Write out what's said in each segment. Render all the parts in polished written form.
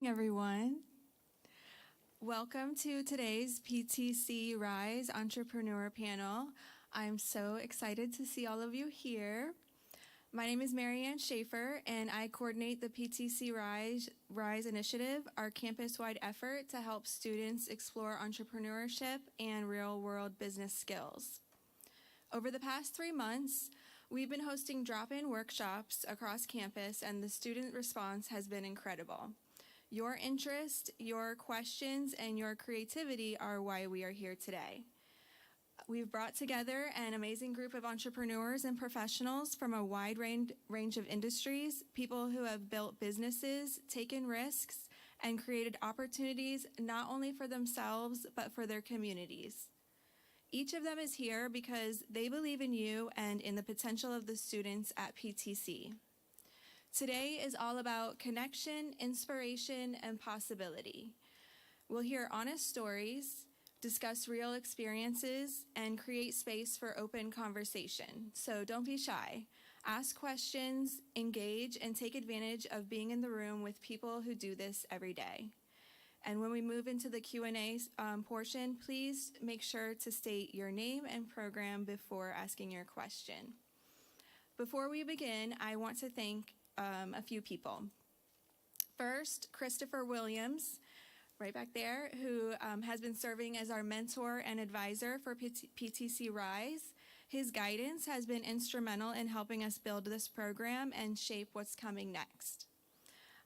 Everyone. Welcome to today's PTC Rise Entrepreneur Panel. I'm so excited to see all of you here. My name is Marianne Schaefer, and I coordinate the PTC Rise Initiative, our campus-wide effort to help students explore entrepreneurship and real-world business skills. Over the past 3 months, we've been hosting drop-in workshops across campus, and the student response has been incredible. Your interest, your questions, and your creativity are why we are here today. We've brought together an amazing group of entrepreneurs and professionals from a wide range of industries, people who have built businesses, taken risks, and created opportunities not only for themselves, but for their communities. Each of them is here because they believe in you and in the potential of the students at PTC. Today is all about connection, inspiration, and possibility. We'll hear honest stories, discuss real experiences, and create space for open conversation. So don't be shy. Ask questions, engage, and take advantage of being in the room with people who do this every day. And when we move into the Q&A portion, please make sure to state your name and program before asking your question. Before we begin, I want to thank a few people. First, Christopher Williams, right back there, who has been serving as our mentor and advisor for PTC Rise. His guidance has been instrumental in helping us build this program and shape what's coming next.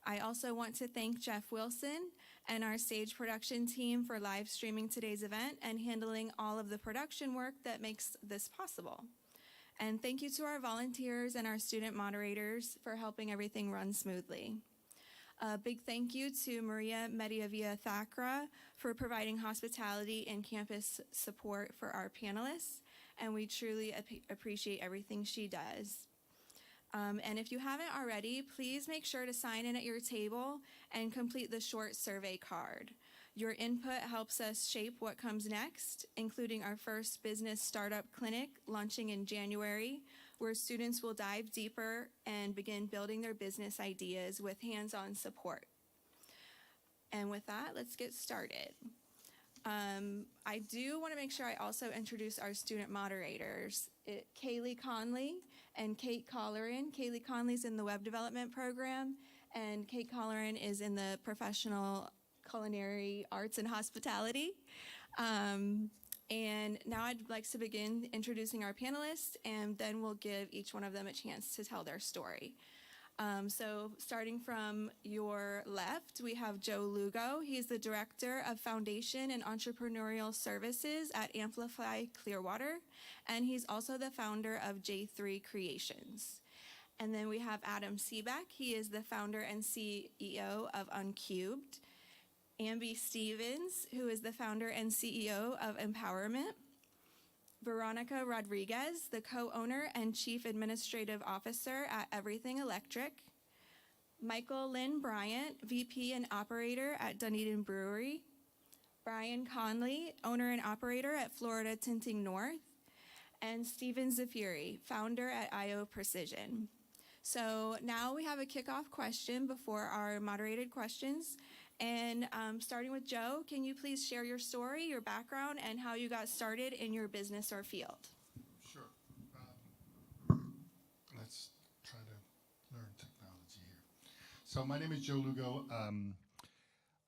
I also want to thank Jeff Wilson and our stage production team for live streaming today's event and handling all of the production work that makes this possible. And thank you to our volunteers and our student moderators for helping everything run smoothly. A big thank you to Maria Mediavia Thakra for providing hospitality and campus support for our panelists, and we truly appreciate everything she does. And if you haven't already, please make sure to sign in at your table and complete the short survey card. Your input helps us shape what comes next, including our first business startup clinic launching in January, where students will dive deeper and begin building their business ideas with hands-on support. And with that, let's get started. I do want to make sure I also introduce our student moderators, Kaylee Conley and Kate Colleran. Kaylee Conley's in the web development program, and Kate Colleran is in the professional culinary arts and hospitality. And now I'd like to begin introducing our panelists, and then we'll give each one of them a chance to tell their story. So starting from your left, we have Joe Lugo. He's the Director of Foundation and Entrepreneurial Services at Amplify Clearwater, and he's also the founder of J3 Creations. And then we have Adam Seebeck. He is the founder and CEO of Uncubed. Amby Stevens, who is the founder and CEO of Empowerment. Veronica Rodriguez, the co-owner and chief administrative officer at Everything Electric. Michael Lynn Bryant, VP and operator at Dunedin Brewery. Brian Conley, owner and operator at Florida Tinting North. And Stephen Zafiri, founder at IO Precision. So now we have a kickoff question before our moderated questions. And starting with Joe, can you please share your story, your background, and how you got started in your business or field? Sure. Let's try to learn technology here. So my name is Joe Lugo.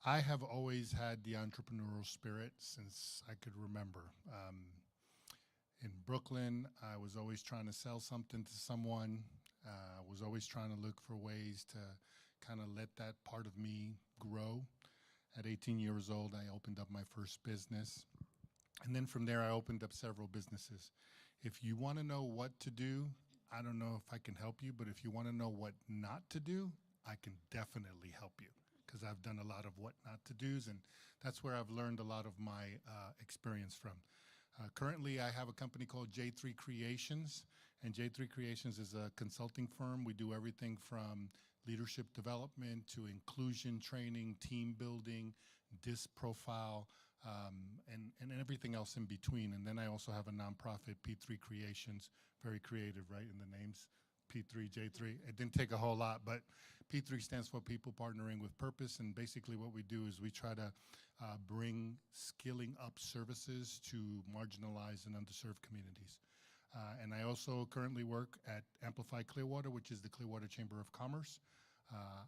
I have always had the entrepreneurial spirit since I could remember. In Brooklyn, I was always trying to sell something to someone. Was always trying to look for ways to kind of let that part of me grow. At 18 years old, I opened up my first business. And then from there, I opened up several businesses. If you want to know what to do, I don't know if I can help you, but if you want to know what not to do, I can definitely help you because I've done a lot of what not to do's, and that's where I've learned a lot of my experience from. Currently, I have a company called J3 Creations, and J3 Creations is a consulting firm. We do everything from leadership development to inclusion training, team building, DISC profile, and everything else in between. And then I also have a nonprofit, P3 Creations, very creative, right, in the names, P3, J3. It didn't take a whole lot, but P3 stands for People Partnering with Purpose, and basically what we do is we try to bring skilling up services to marginalized and underserved communities. And I also currently work at Amplify Clearwater, which is the Clearwater Chamber of Commerce.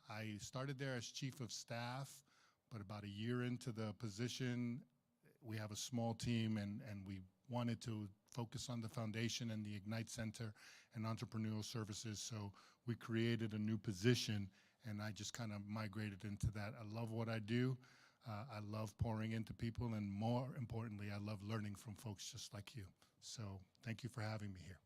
I started there as chief of staff, but about a year into the position, we have a small team, and we wanted to focus on the foundation and the Ignite Center and entrepreneurial services. So we created a new position, and I just kind of migrated into that. I love what I do. I love pouring into people, and more importantly, I love learning from folks just like you. So thank you for having me here.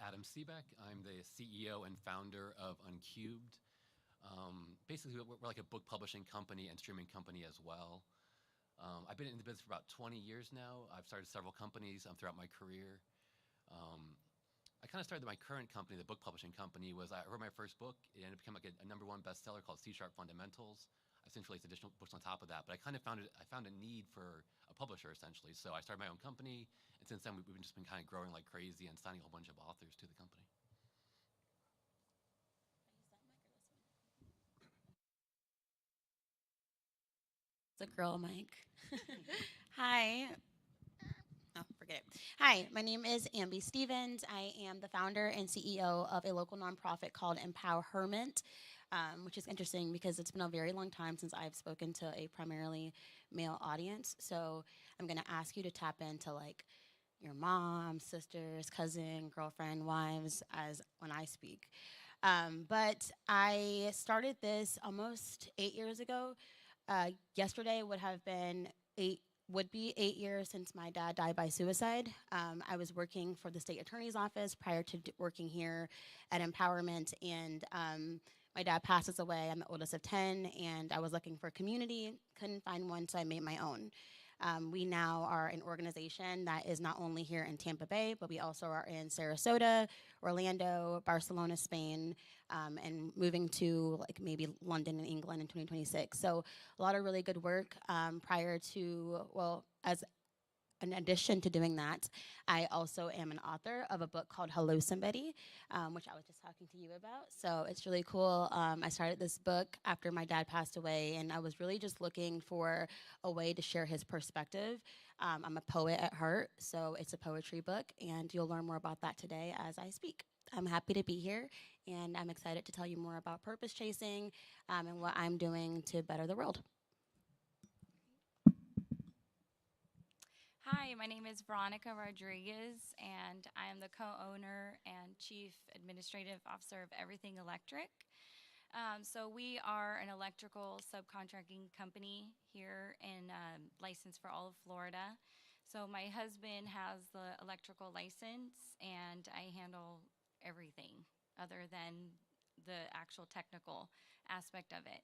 Adam Seebeck. I'm the CEO and founder of Uncubed. Basically, we're like a book publishing company and streaming company as well. I've been in the business for about 20 years now. I've started several companies throughout my career. I kind of started my current company, the book publishing company, was I wrote my first book. It ended up becoming like a #1 bestseller called C# Fundamentals. I've since released additional books on top of that, but I kind of found a need for a publisher essentially. So I started my own company, and since then we've just been kind of growing like crazy and signing a whole bunch of authors to the company. The girl mic. Hi. Oh, forget it. Hi, my name is Amby Stevens. I am the founder and CEO of a local nonprofit called Empowerment, which is interesting because it's been a very long time since I've spoken to a primarily male audience. So I'm going to ask you to tap into like your mom, sisters, cousin, girlfriend, wives as when I speak. But I started this almost 8 years ago. Yesterday would be 8 years since my dad died by suicide. I was working for the state attorney's office prior to working here at Empowerment, and my dad passes away. I'm the oldest of 10, and I was looking for a community, couldn't find one, so I made my own. We now are an organization that is not only here in Tampa Bay, but we also are in Sarasota, Orlando, Barcelona, Spain, and moving to like maybe London and England in 2026. So a lot of really good work prior to, well, as in addition to doing that, I also am an author of a book called Hello Somebody, which I was just talking to you about. So it's really cool. I started this book after my dad passed away, and I was really just looking for a way to share his perspective. I'm a poet at heart, so it's a poetry book, and you'll learn more about that today as I speak. I'm happy to be here, and I'm excited to tell you more about purpose chasing and what I'm doing to better the world. Hi, my name is Veronica Rodriguez, and I am the co-owner and chief administrative officer of Everything Electric. So we are an electrical subcontracting company here and licensed for all of Florida. So my husband has the electrical license, and I handle everything other than the actual technical aspect of it.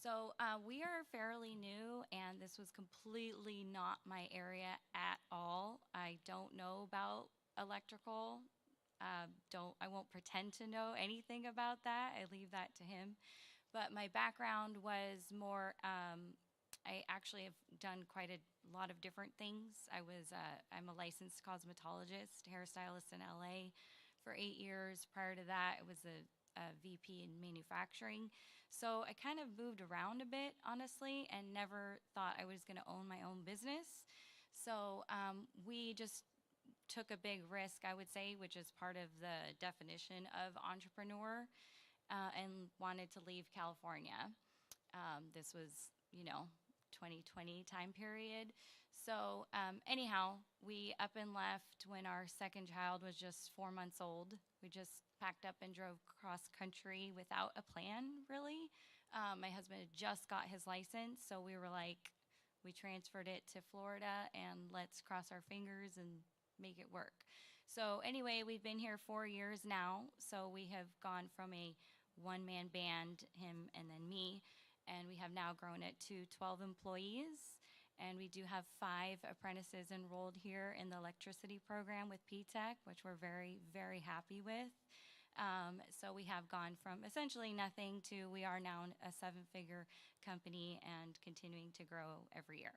So we are fairly new, and this was completely not my area at all. I don't know about electrical. I won't pretend to know anything about that. I leave that to him. But my background was more. I actually have done quite a lot of different things. I'm a licensed cosmetologist, hairstylist in LA for 8 years. Prior to that, I was a VP in manufacturing. So I kind of moved around a bit, honestly, and never thought I was going to own my own business. So we just took a big risk, I would say, which is part of the definition of entrepreneur, and wanted to leave California. This was, 2020 time period. So anyhow, we up and left when our second child was just 4 months old. We just packed up and drove cross country without a plan, really. My husband had just got his license, so we were like, we transferred it to Florida, and let's cross our fingers and make it work. So anyway, we've been here 4 years now, so we have gone from a one-man band, him and then me, and we have now grown it to 12 employees. And we do have 5 apprentices enrolled here in the electricity program with PTC, which we're very, very happy with. So we have gone from essentially nothing to we are now a 7-figure company and continuing to grow every year.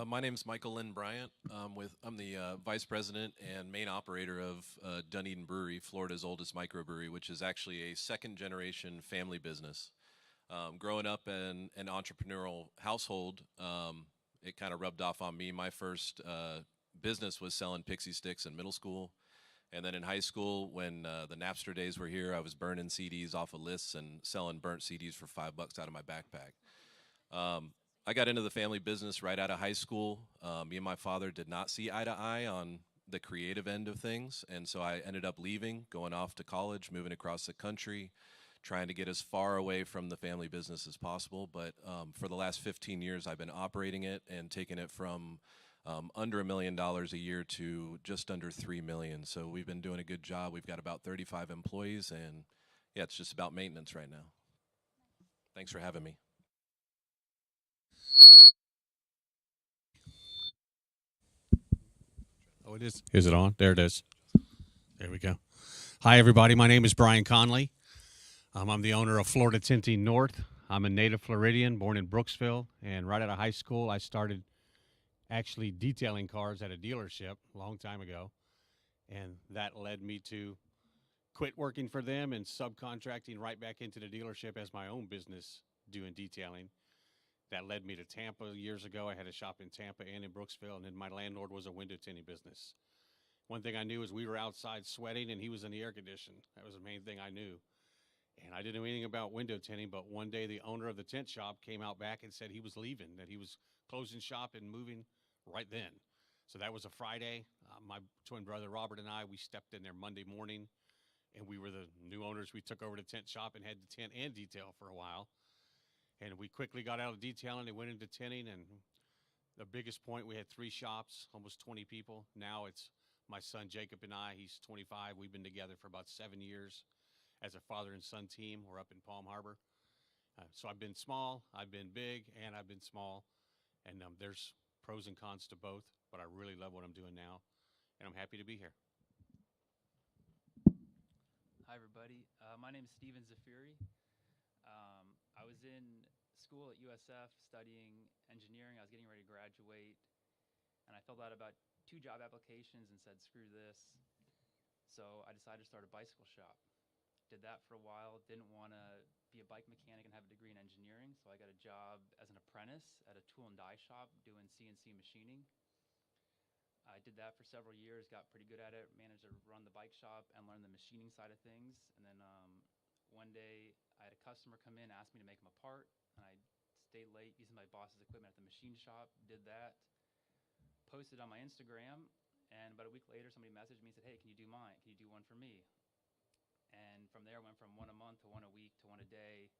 My name is Michael Lynn Bryant. I'm the vice president and main operator of Dunedin Brewery, Florida's oldest microbrewery, which is actually a second generation family business. Growing up in an entrepreneurial household, it kind of rubbed off on me. My first business was selling pixie sticks in middle school. And then in high school, when the Napster days were here, I was burning CDs off of lists and selling burnt CDs for $5 out of my backpack. I got into the family business right out of high school. Me and my father did not see eye to eye on the creative end of things, and so I ended up leaving, going off to college, moving across the country, trying to get as far away from the family business as possible. But for the last 15 years, I've been operating it and taking it from under $1 million a year to just under $3 million. So we've been doing a good job. We've got about 35 employees, and yeah, it's just about maintenance right now. Thanks for having me. Oh, it is. Is it on? There it is. There we go. Hi, everybody. My name is Brian Conley. I'm the owner of Florida Tinting North. I'm a native Floridian, born in Brooksville, and right out of high school, I started actually detailing cars at a dealership a long time ago, and that led me to quit working for them and subcontracting right back into the dealership as my own business doing detailing. That led me to Tampa years ago. I had a shop in Tampa and in Brooksville, and then my landlord was a window tinting business. One thing I knew is we were outside sweating, and he was in the air condition. That was the main thing I knew. And I didn't know anything about window tinting, but one day the owner of the tint shop came out back and said he was leaving, that he was closing shop and moving right then. So that was a Friday. My twin brother Robert and I, we stepped in there Monday morning, and we were the new owners. We took over the tint shop and had to tint and detail for a while. And we quickly got out of detailing and went into tinting. And the biggest point, we had 3 shops, almost 20 people. Now it's my son Jacob and I. He's 25. We've been together for about 7 years as a father and son team. We're up in Palm Harbor. So I've been small, I've been big, and I've been small. And there's pros and cons to both, but I really love what I'm doing now. And I'm happy to be here. Hi, everybody. My name is Steven Zafiri. I was in school at USF studying engineering. I was getting ready to graduate, and I filled out about 2 job applications and said, screw this. So I decided to start a bicycle shop. Did that for a while, didn't want to be a bike mechanic and have a degree in engineering, so I got a job as an apprentice at a tool and die shop doing CNC machining. I did that for several years, got pretty good at it, managed to run the bike shop and learn the machining side of things. And then one day I had a customer come in, ask me to make him a part, and I stayed late using my boss's equipment at the machine shop, did that, posted on my Instagram, and about a week later somebody messaged me and said, hey, can you do mine? Can you do one for me? And from there, I went from 1 a month to 1 a week to 1 a day.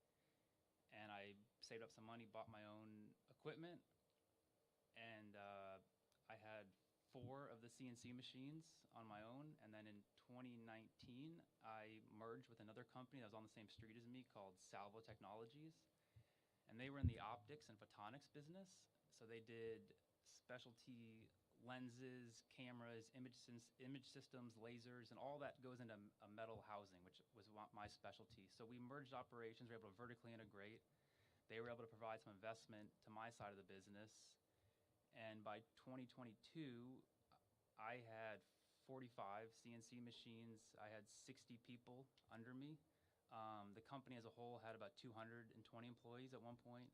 And I saved up some money, bought my own equipment. And I had 4 of the CNC machines on my own. And then in 2019, I merged with another company that was on the same street as me called Salvo Technologies. And they were in the optics and photonics business. So they did specialty lenses, cameras, image systems, lasers, and all that goes into a metal housing, which was my specialty. So we merged operations, we were able to vertically integrate. They were able to provide some investment to my side of the business. And by 2022, I had 45 CNC machines. I had 60 people under me. The company as a whole had about 220 employees at one point.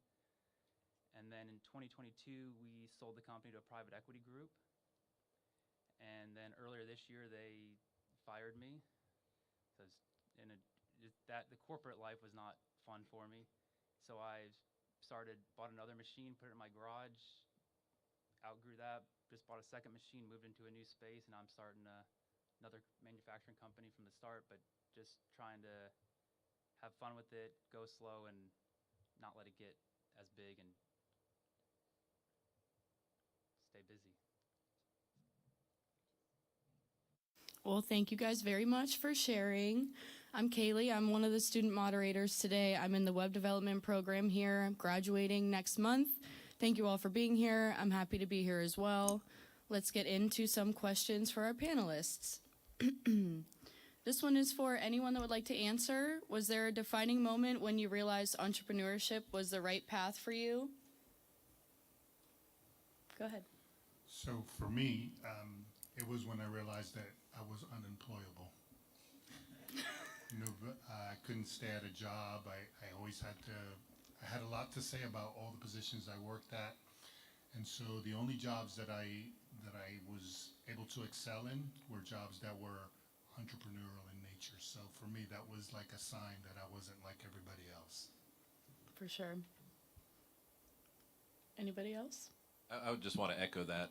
And then in 2022, we sold the company to a private equity group. And then earlier this year, they fired me because the corporate life was not fun for me. So I bought another machine, put it in my garage, outgrew that, just bought a second machine, moved into a new space, and now I'm starting another manufacturing company from the start, but just trying to have fun with it, go slow, and not let it get as big and stay busy. Well, thank you guys very much for sharing. I'm Kaylee. I'm one of the student moderators today. I'm in the web development program here. I'm graduating next month. Thank you all for being here. I'm happy to be here as well. Let's get into some questions for our panelists. This one is for anyone that would like to answer. Was there a defining moment when you realized entrepreneurship was the right path for you? Go ahead. So for me, it was when I realized that I was unemployable. I couldn't stay at a job. I always had to, I had a lot to say about all the positions I worked at. And so the only jobs that I was able to excel in were jobs that were entrepreneurial in nature. So for me, that was like a sign that I wasn't like everybody else. For sure. Anybody else? I would just want to echo that.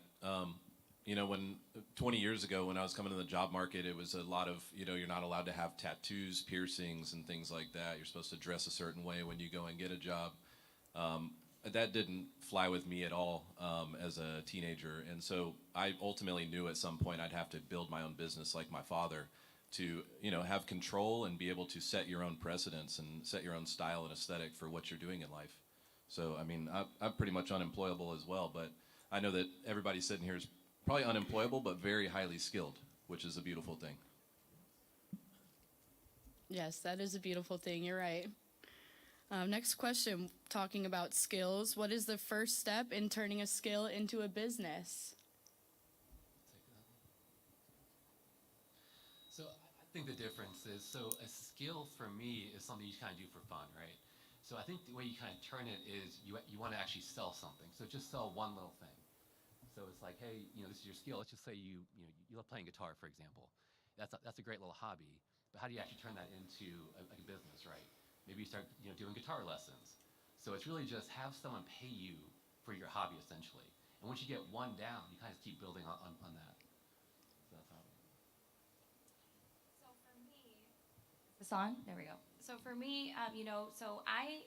You know, when 20 years ago, when I was coming to the job market, it was a lot of, you know, you're not allowed to have tattoos, piercings, and things like that. You're supposed to dress a certain way when you go and get a job. That didn't fly with me at all as a teenager. And so I ultimately knew at some point I'd have to build my own business like my father to, you know, have control and be able to set your own precedents and set your own style and aesthetic for what you're doing in life. So, I mean, I'm pretty much unemployable as well, but I know that everybody sitting here is probably unemployable, but very highly skilled, which is a beautiful thing. Yes, that is a beautiful thing. You're right. Next question, talking about skills. What is the first step in turning a skill into a business? So I think the difference is, so a skill for me is something you kind of do for fun, right? So I think the way you kind of turn it is you want to actually sell something. So just sell one little thing. So it's like, hey, you know, this is your skill. Let's just say you love playing guitar, for example. That's a great little hobby. But how do you actually turn that into a business, right? Maybe you start, you know, doing guitar lessons. So it's really just have someone pay you for your hobby, essentially. And once you get one down, you kind of keep building on that. So that's how. So for me, is this on? There we go. So for me, you know,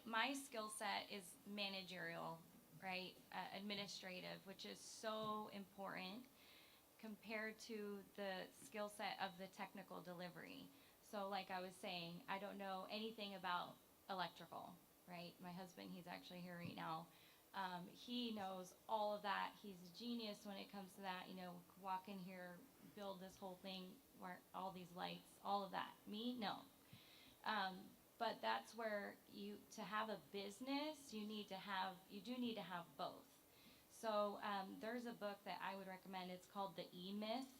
my skill set is managerial, right? Administrative, which is so important compared to the skill set of the technical delivery. So like I was saying, I don't know anything about electrical, right? My husband, he's actually here right now. He knows all of that. He's a genius when it comes to that. You know, walk in here, build this whole thing, all these lights, all of that. Me, no. But that's where to have a business, you do need to have both. So there's a book that I would recommend. It's called The E-Myth.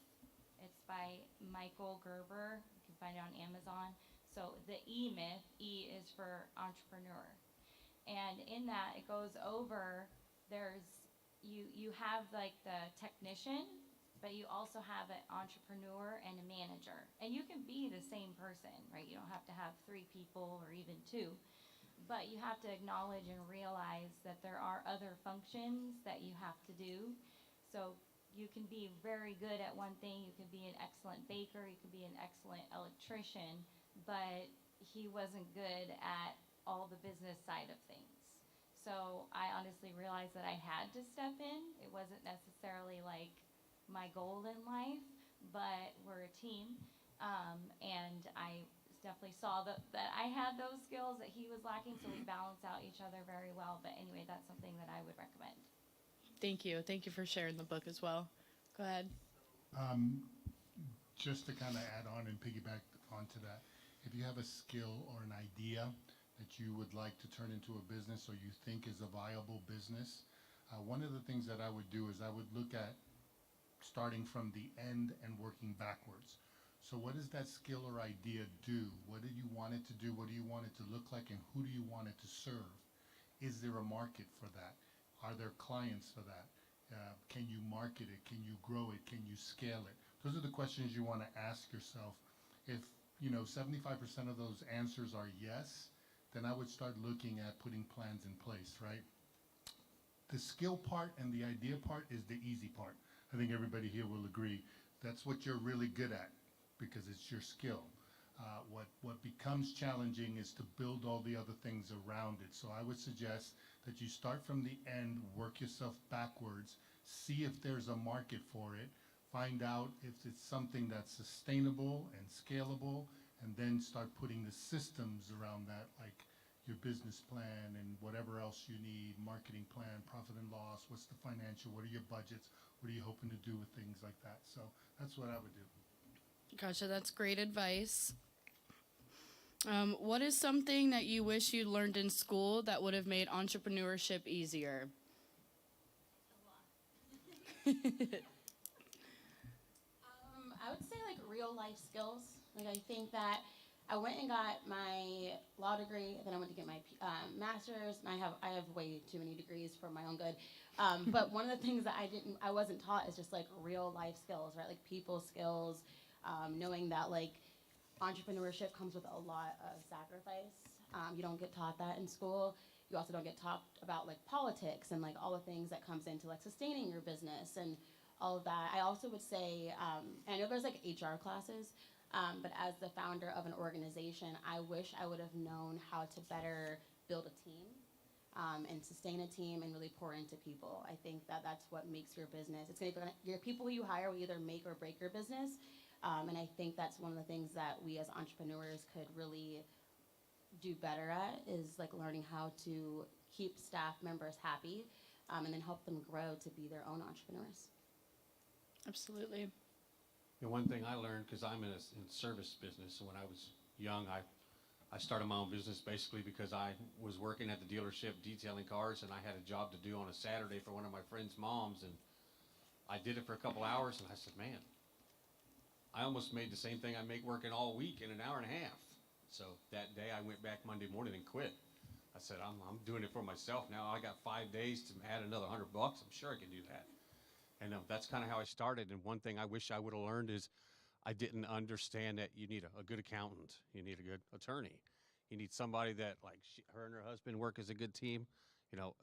It's by Michael Gerber. You can find it on Amazon. So The E-Myth, E is for entrepreneur. And in that, it goes over, you have like the technician, but you also have an entrepreneur and a manager. And you can be the same person, right? You don't have to have 3 people or even 2. But you have to acknowledge and realize that there are other functions that you have to do. So you can be very good at one thing. You can be an excellent baker. You can be an excellent electrician. But he wasn't good at all the business side of things. So I honestly realized that I had to step in. It wasn't necessarily like my goal in life, but we're a team. And I definitely saw that I had those skills that he was lacking, so we balance out each other very well. But anyway, that's something that I would recommend. Thank you. Thank you for sharing the book as well. Go ahead. Just to kind of add on and piggyback onto that, if you have a skill or an idea that you would like to turn into a business or you think is a viable business, one of the things that I would do is I would look at starting from the end and working backwards. So what does that skill or idea do? What do you want it to do? What do you want it to look like? And who do you want it to serve? Is there a market for that? Are there clients for that? Can you market it? Can you grow it? Can you scale it? Those are the questions you want to ask yourself. If 75% of those answers are yes, then I would start looking at putting plans in place, right? The skill part and the idea part is the easy part. I think everybody here will agree. That's what you're really good at because it's your skill. What becomes challenging is to build all the other things around it. So I would suggest that you start from the end, work yourself backwards, see if there's a market for it, find out if it's something that's sustainable and scalable, and then start putting the systems around that, like your business plan and whatever else you need, marketing plan, profit and loss, what's the financial, what are your budgets, what are you hoping to do with things like that. So that's what I would do. Gotcha. That's great advice. What is something that you wish you learned in school that would have made entrepreneurship easier? I would say like real life skills. Like I think that I went and got my law degree, then I went to get my master's. And I have way too many degrees for my own good. But one of the things that I wasn't taught is just like real life skills, right? Like people skills, knowing that like entrepreneurship comes with a lot of sacrifice. You don't get taught that in school. You also don't get taught about like politics and like all the things that comes into like sustaining your business and all of that. I also would say, and I know there's like HR classes, but as the founder of an organization, I wish I would have known how to better build a team and sustain a team and really pour into people. I think that that's what makes your business. It's going to be your people who you hire will either make or break your business. And I think that's one of the things that we as entrepreneurs could really do better at is like learning how to keep staff members happy and then help them grow to be their own entrepreneurs. Absolutely. And one thing I learned, because I'm in service business, and when I was young, I started my own business basically because I was working at the dealership detailing cars, and I had a job to do on a Saturday for one of my friend's moms, and I did it for a couple hours, and I said, man, I almost made the same thing I make working all week in an hour and a half. So that day I went back Monday morning and quit. I said, I'm doing it for myself now. I got 5 days to add another $100. I'm sure I can do that. And that's kind of how I started. And one thing I wish I would have learned is I didn't understand that you need a good accountant. You need a good attorney. You need somebody that, like her and her husband work as a good team. You know,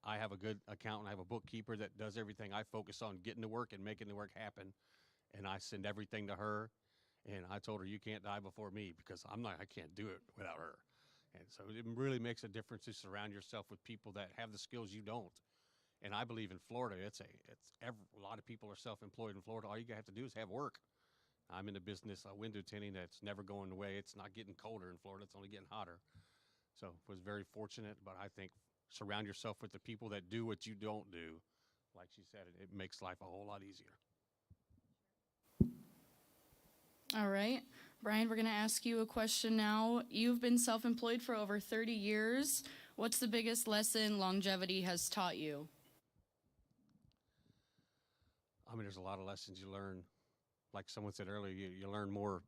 I have a good accountant. I have a bookkeeper that does everything. I focus on getting to work and making the work happen. And I send everything to her. And I told her, you can't die before me because I can't do it without her. And so it really makes a difference to surround yourself with people that have the skills you don't. And I believe in Florida, a lot of people are self-employed in Florida. All you have to do is have work. I'm in the business of window tinting that's never going away. It's not getting colder in Florida. It's only getting hotter. So I was very fortunate, but I think surround yourself with the people that do what you don't do. Like she said, it makes life a whole lot easier. All right. Brian, we're going to ask you a question now. You've been self-employed for over 30 years. What's the biggest lesson longevity has taught you? I mean, there's a lot of lessons you learn. Like someone said earlier, you learn more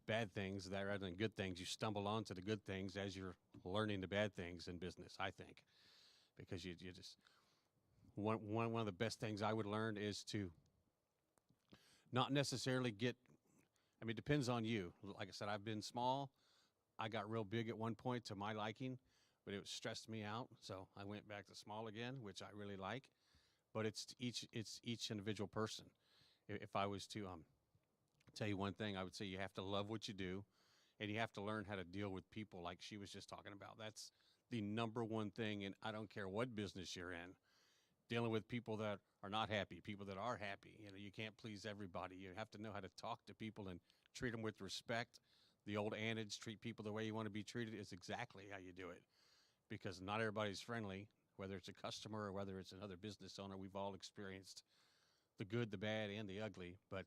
bad things rather than good things. You stumble onto the good things as you're learning the bad things in business, I think. Because you just, one of the best things I would learn is to not necessarily it depends on you. Like I said, I've been small. I got real big at one point to my liking, but it stressed me out. So I went back to small again, which I really like. But it's each individual person. If I was to tell you one thing, I would say you have to love what you do, and you have to learn how to deal with people like she was just talking about. That's the number one thing, and I don't care what business you're in. Dealing with people that are not happy, people that are happy. You know, you can't please everybody. You have to know how to talk to people and treat them with respect. The old adage, treat people the way you want to be treated, is exactly how you do it. Because not everybody's friendly, whether it's a customer or whether it's another business owner. We've all experienced the good, the bad, and the ugly. But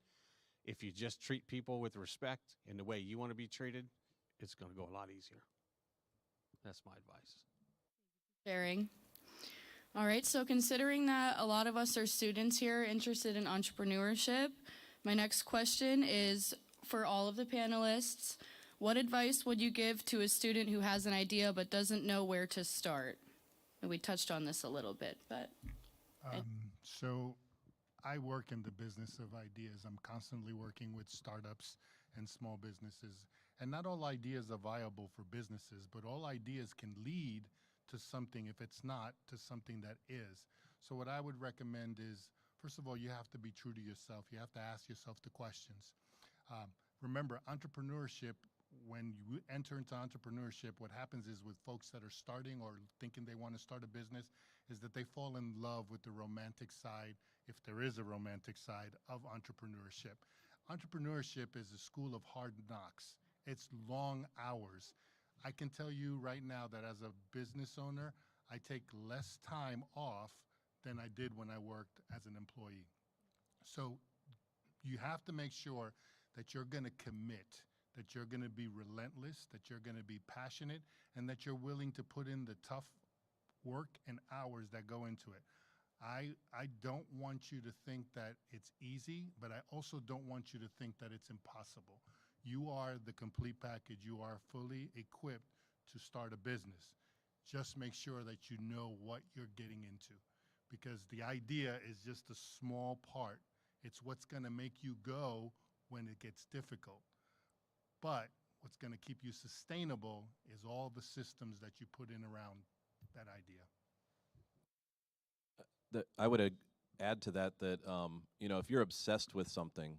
if you just treat people with respect and the way you want to be treated, it's going to go a lot easier. That's my advice. Sharing. All right, so considering that a lot of us are students here interested in entrepreneurship, my next question is for all of the panelists. What advice would you give to a student who has an idea but doesn't know where to start? And we touched on this a little bit, but. So I work in the business of ideas. I'm constantly working with startups and small businesses. And not all ideas are viable for businesses, but all ideas can lead to something, if it's not, to something that is. So what I would recommend is, first of all, you have to be true to yourself. You have to ask yourself the questions. Remember, entrepreneurship, when you enter into entrepreneurship, what happens is with folks that are starting or thinking they want to start a business is that they fall in love with the romantic side, if there is a romantic side, of entrepreneurship. Entrepreneurship is a school of hard knocks. It's long hours. I can tell you right now that as a business owner, I take less time off than I did when I worked as an employee. So you have to make sure that you're going to commit, that you're going to be relentless, that you're going to be passionate, and that you're willing to put in the tough work and hours that go into it. I don't want you to think that it's easy, but I also don't want you to think that it's impossible. You are the complete package. You are fully equipped to start a business. Just make sure that you know what you're getting into, because the idea is just a small part. It's what's going to make you go when it gets difficult. But what's going to keep you sustainable is all the systems that you put in around that idea. I would add to that you know, if you're obsessed with something,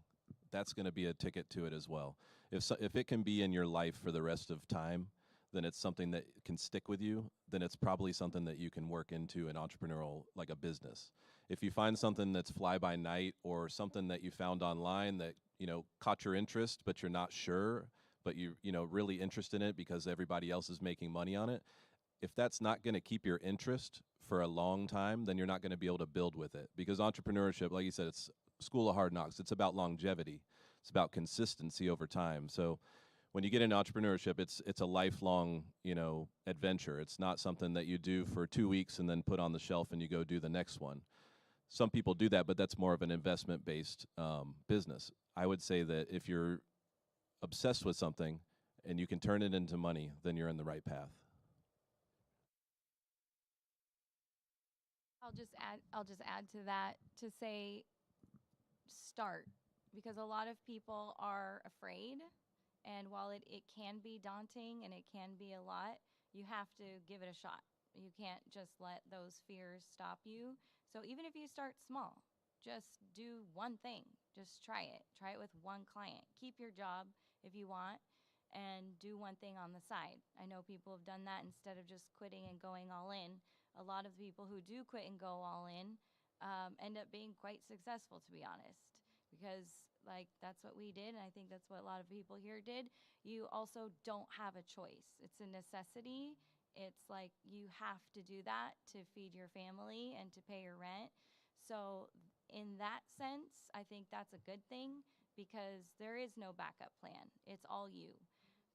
that's going to be a ticket to it as well. If it can be in your life for the rest of time, then it's something that can stick with you. Then it's probably something that you can work into an entrepreneurial, like a business. If you find something that's fly by night, or something that you found online that, you know, caught your interest, but you're not sure, but you know, really interested in it because everybody else is making money on it, if that's not going to keep your interest for a long time, then you're not going to be able to build with it. Because entrepreneurship, like you said, it's school of hard knocks. It's about longevity. It's about consistency over time. So when you get into entrepreneurship, it's a lifelong, you know, adventure. It's not something that you do for 2 weeks and then put on the shelf and you go do the next one. Some people do that, but that's more of an investment-based business. I would say that if you're obsessed with something and you can turn it into money, then you're in the right path. I'll just add to that to say start, because a lot of people are afraid, and while it can be daunting and it can be a lot, you have to give it a shot. You can't just let those fears stop you. So even if you start small, just do one thing. Just try it. Try it with one client. Keep your job if you want, and do one thing on the side. I know people have done that instead of just quitting and going all in. A lot of the people who do quit and go all in end up being quite successful, to be honest, because like that's what we did, and I think that's what a lot of people here did. You also don't have a choice. It's a necessity. It's like you have to do that to feed your family and to pay your rent. So in that sense, I think that's a good thing, because there is no backup plan. It's all you.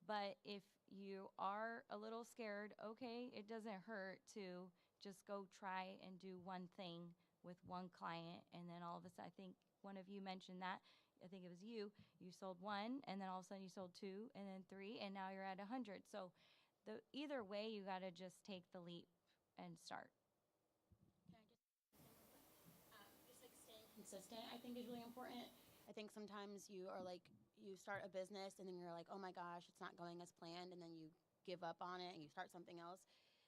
But if you are a little scared, okay, it doesn't hurt to just go try and do one thing with one client. And then all of a sudden, I think one of you mentioned that. I think it was you. You sold one, and then all of a sudden you sold two, and then three, and now you're at 100. So either way, you got to just take the leap and start. Can I just like staying consistent, I think, is really important. I think sometimes you are like, you start a business and then you're like, oh my gosh, it's not going as planned, and then you give up on it and you start something else.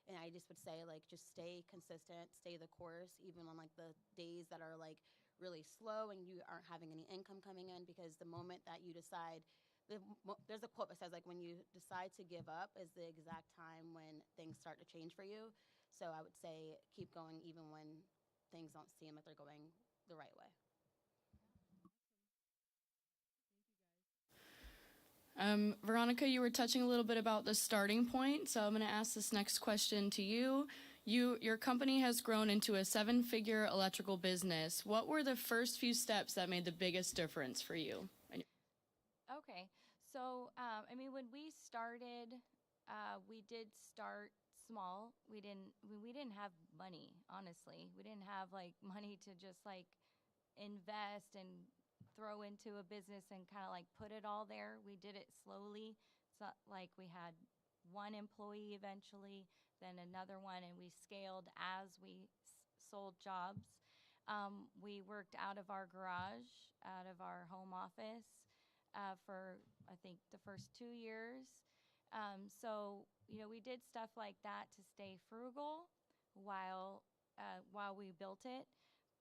And I just would say, like, just stay consistent, stay the course, even on like the days that are like really slow and you aren't having any income coming in, because the moment that you decide, there's a quote that says, like, when you decide to give up is the exact time when things start to change for you. So I would say keep going even when things don't seem like they're going the right way. Veronica, you were touching a little bit about the starting point, so I'm going to ask this next question to you. Your company has grown into a 7-figure electrical business. What were the first few steps that made the biggest difference for you? Okay, so I mean, when we started, we did start small. We didn't have money, honestly. We didn't have like money to just like invest and throw into a business and kind of like put it all there. We did it slowly. It's not like we had one employee eventually, then another one, and we scaled as we sold jobs. We worked out of our garage, out of our home office for I think the first 2 years. So you know, we did stuff like that to stay frugal while we built it.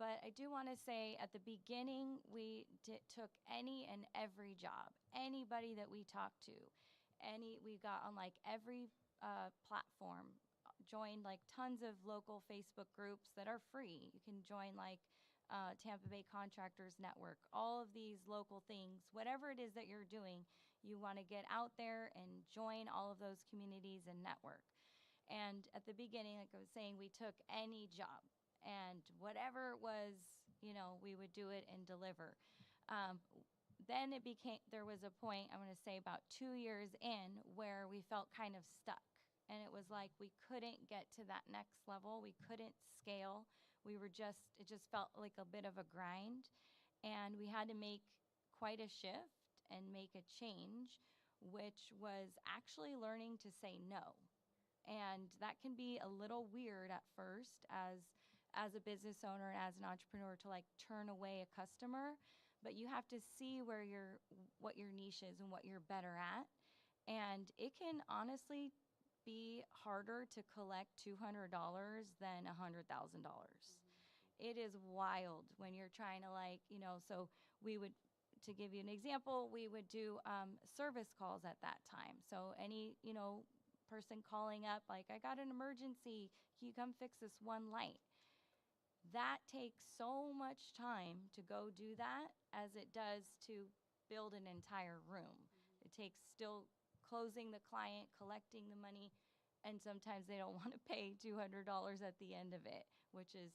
But I do want to say at the beginning, we took any and every job, anybody that we talked to, we got on like every platform, joined like tons of local Facebook groups that are free. You can join like Tampa Bay Contractors Network, all of these local things, whatever it is that you're doing, you want to get out there and join all of those communities and network. And at the beginning, like I was saying, we took any job, and whatever it was, you know, we would do it and deliver. Then there was a point, I'm going to say about 2 years in, where we felt kind of stuck. And it was like we couldn't get to that next level. We couldn't scale. it just felt like a bit of a grind. And we had to make quite a shift and make a change, which was actually learning to say no. And that can be a little weird at first as a business owner and as an entrepreneur to like turn away a customer, but you have to see what your niche is and what you're better at. And it can honestly be harder to collect $200 than $100,000. It is wild when you're trying to so we would, to give you an example, we would do service calls at that time. So any, person calling up like, I got an emergency, can you come fix this one light? That takes so much time to go do that as it does to build an entire room. It takes still closing the client, collecting the money, and sometimes they don't want to pay $200 at the end of it, which is,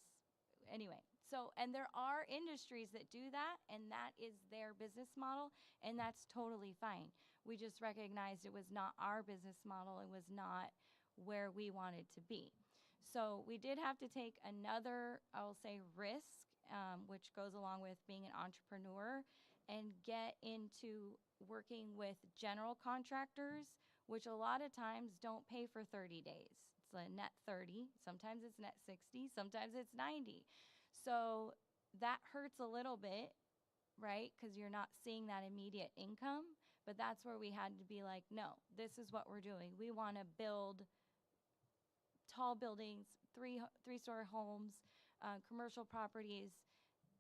anyway. So, and there are industries that do that, and that is their business model, and that's totally fine. We just recognized it was not our business model. It was not where we wanted to be. So we did have to take another, I will say, risk, which goes along with being an entrepreneur, and get into working with general contractors, which a lot of times don't pay for 30 days. It's a net 30. Sometimes it's net 60. Sometimes it's 90. So that hurts a little bit, right? Because you're not seeing that immediate income. But that's where we had to be like, no, this is what we're doing. We want to build tall buildings, three-story homes, commercial properties.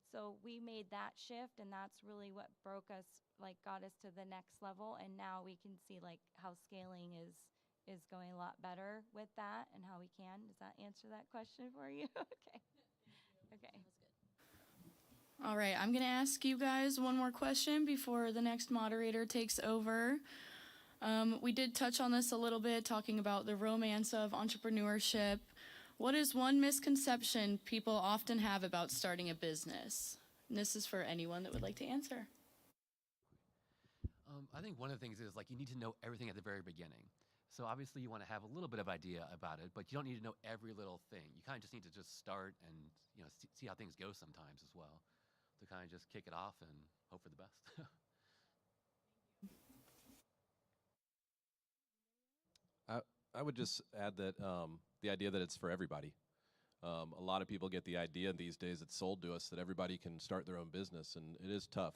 So we made that shift, and that's really what broke us, like got us to the next level. And now we can see like how scaling is going a lot better with that and how we can. Does that answer that question for you? Okay. Okay. All right, I'm going to ask you guys one more question before the next moderator takes over. We did touch on this a little bit, talking about the romance of entrepreneurship. What is one misconception people often have about starting a business? And this is for anyone that would like to answer. I think one of the things is like you need to know everything at the very beginning. So obviously you want to have a little bit of idea about it, but you don't need to know every little thing. You kind of just need to just start and see how things go sometimes as well, to kind of just kick it off and hope for the best. I would just add that the idea that it's for everybody. A lot of people get the idea these days, it's sold to us that everybody can start their own business, and it is tough.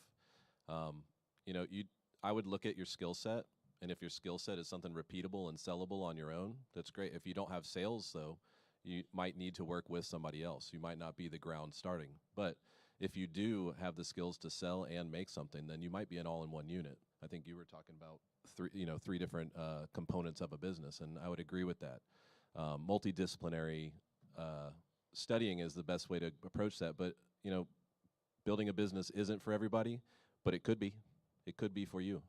I would look at your skill set, and if your skill set is something repeatable and sellable on your own, that's great. If you don't have sales, though, you might need to work with somebody else. You might not be the ground starting. But if you do have the skills to sell and make something, then you might be an all-in-one unit. I think you were talking about three different components of a business, and I would agree with that. Multidisciplinary studying is the best way to approach that. But building a business isn't for everybody, but it could be. It could be for you.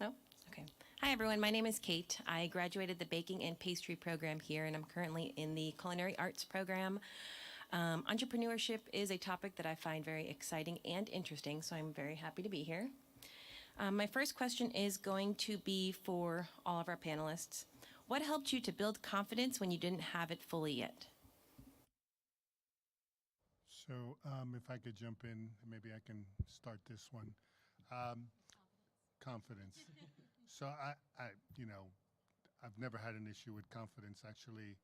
No? Okay. Hi, everyone. My name is Kate. I graduated the baking and pastry program here, and I'm currently in the culinary arts program. Entrepreneurship is a topic that I find very exciting and interesting, so I'm very happy to be here. My first question is going to be for all of our panelists. What helped you to build confidence when you didn't have it fully yet? So if I could jump in, maybe I can start this one. Confidence. So I've never had an issue with confidence. Actually,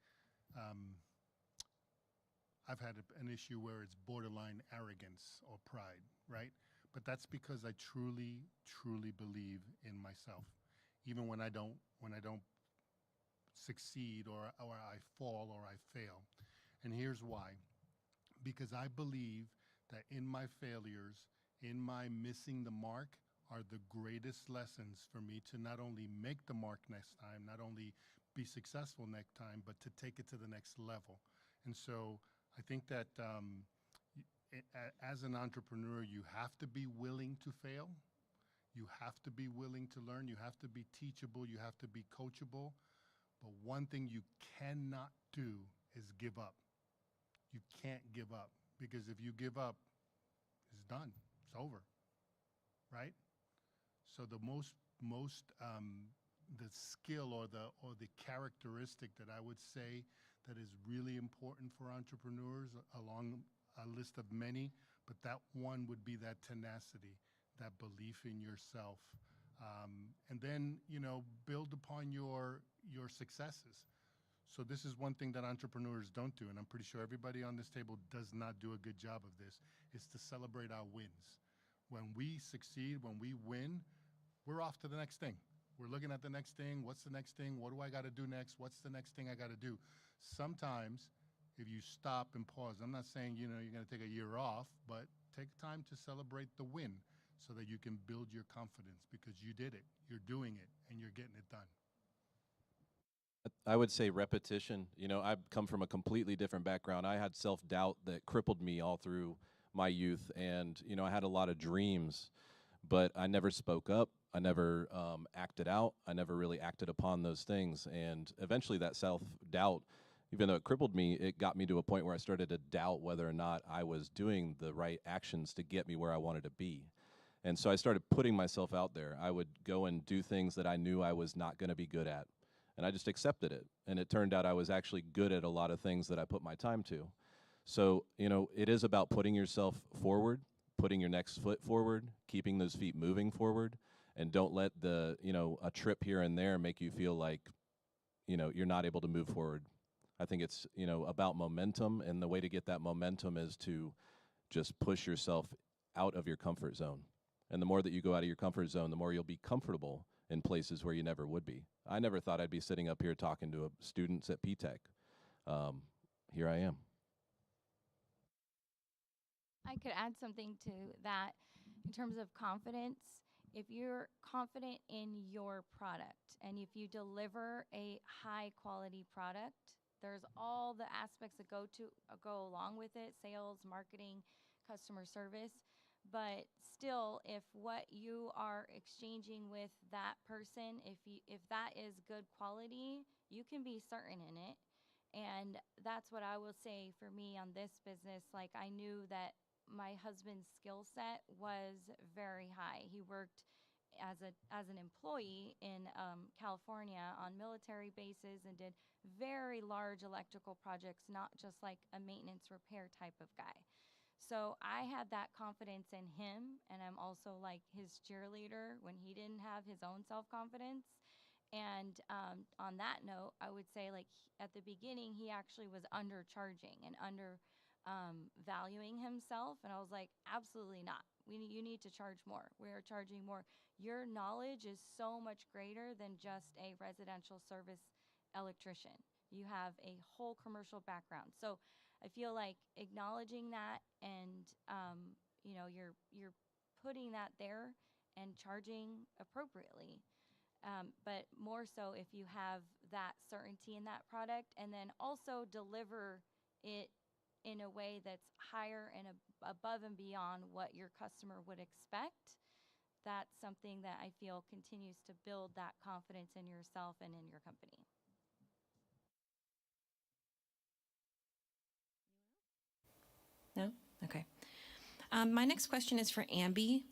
I've had an issue where it's borderline arrogance or pride, right? But that's because I truly, truly believe in myself, even when I don't succeed or I fall or I fail. And here's why. Because I believe that in my failures, in my missing the mark, are the greatest lessons for me to not only make the mark next time, not only be successful next time, but to take it to the next level. And so I think that as an entrepreneur, you have to be willing to fail. You have to be willing to learn. You have to be teachable. You have to be coachable. But one thing you cannot do is give up. You can't give up, because if you give up, it's done. It's over, right? So the most the skill or the characteristic that I would say that is really important for entrepreneurs along a list of many, but that one would be that tenacity, that belief in yourself. And then, build upon your successes. So this is one thing that entrepreneurs don't do, and I'm pretty sure everybody on this table does not do a good job of this, is to celebrate our wins. When we succeed, when we win, we're off to the next thing. We're looking at the next thing. What's the next thing? What do I got to do next? What's the next thing I got to do? Sometimes, if you stop and pause, I'm not saying, you're going to take a year off, but take time to celebrate the win so that you can build your confidence because you did it, you're doing it, and you're getting it done. I would say repetition. I've come from a completely different background. I had self-doubt that crippled me all through my youth, and I had a lot of dreams, but I never spoke up. I never acted out. I never really acted upon those things, and eventually that self-doubt, even though it crippled me, it got me to a point where I started to doubt whether or not I was doing the right actions to get me where I wanted to be. And so I started putting myself out there. I would go and do things that I knew I was not going to be good at. And I just accepted it. And it turned out I was actually good at a lot of things that I put my time to. So, it is about putting yourself forward, putting your next foot forward, keeping those feet moving forward, and don't let a trip here and there make you feel like, you're not able to move forward. I think it's, about momentum, and the way to get that momentum is to just push yourself out of your comfort zone. And the more that you go out of your comfort zone, the more you'll be comfortable in places where you never would be. I never thought I'd be sitting up here talking to students at PTech. Here I am. I could add something to that in terms of confidence. If you're confident in your product and if you deliver a high quality product, there's all the aspects that go along with it: sales, marketing, customer service. But still, if what you are exchanging with that person, if that is good quality, you can be certain in it. And that's what I will say for me on this business. Like, I knew that my husband's skill set was very high. He worked as an employee in California on military bases and did very large electrical projects, not just like a maintenance repair type of guy. So I had that confidence in him, and I'm also like his cheerleader when he didn't have his own self-confidence. And on that note, I would say, like, at the beginning, he actually was undercharging and valuing himself. And I was like, absolutely not. You need to charge more. We are charging more. Your knowledge is so much greater than just a residential service electrician. You have a whole commercial background. So I feel like acknowledging that, and you're putting that there and charging appropriately. But more so if you have that certainty in that product, and then also deliver it in a way that's higher and above and beyond what your customer would expect. That's something that I feel continues to build that confidence in yourself and in your company. No? Okay. My next question is for Amby.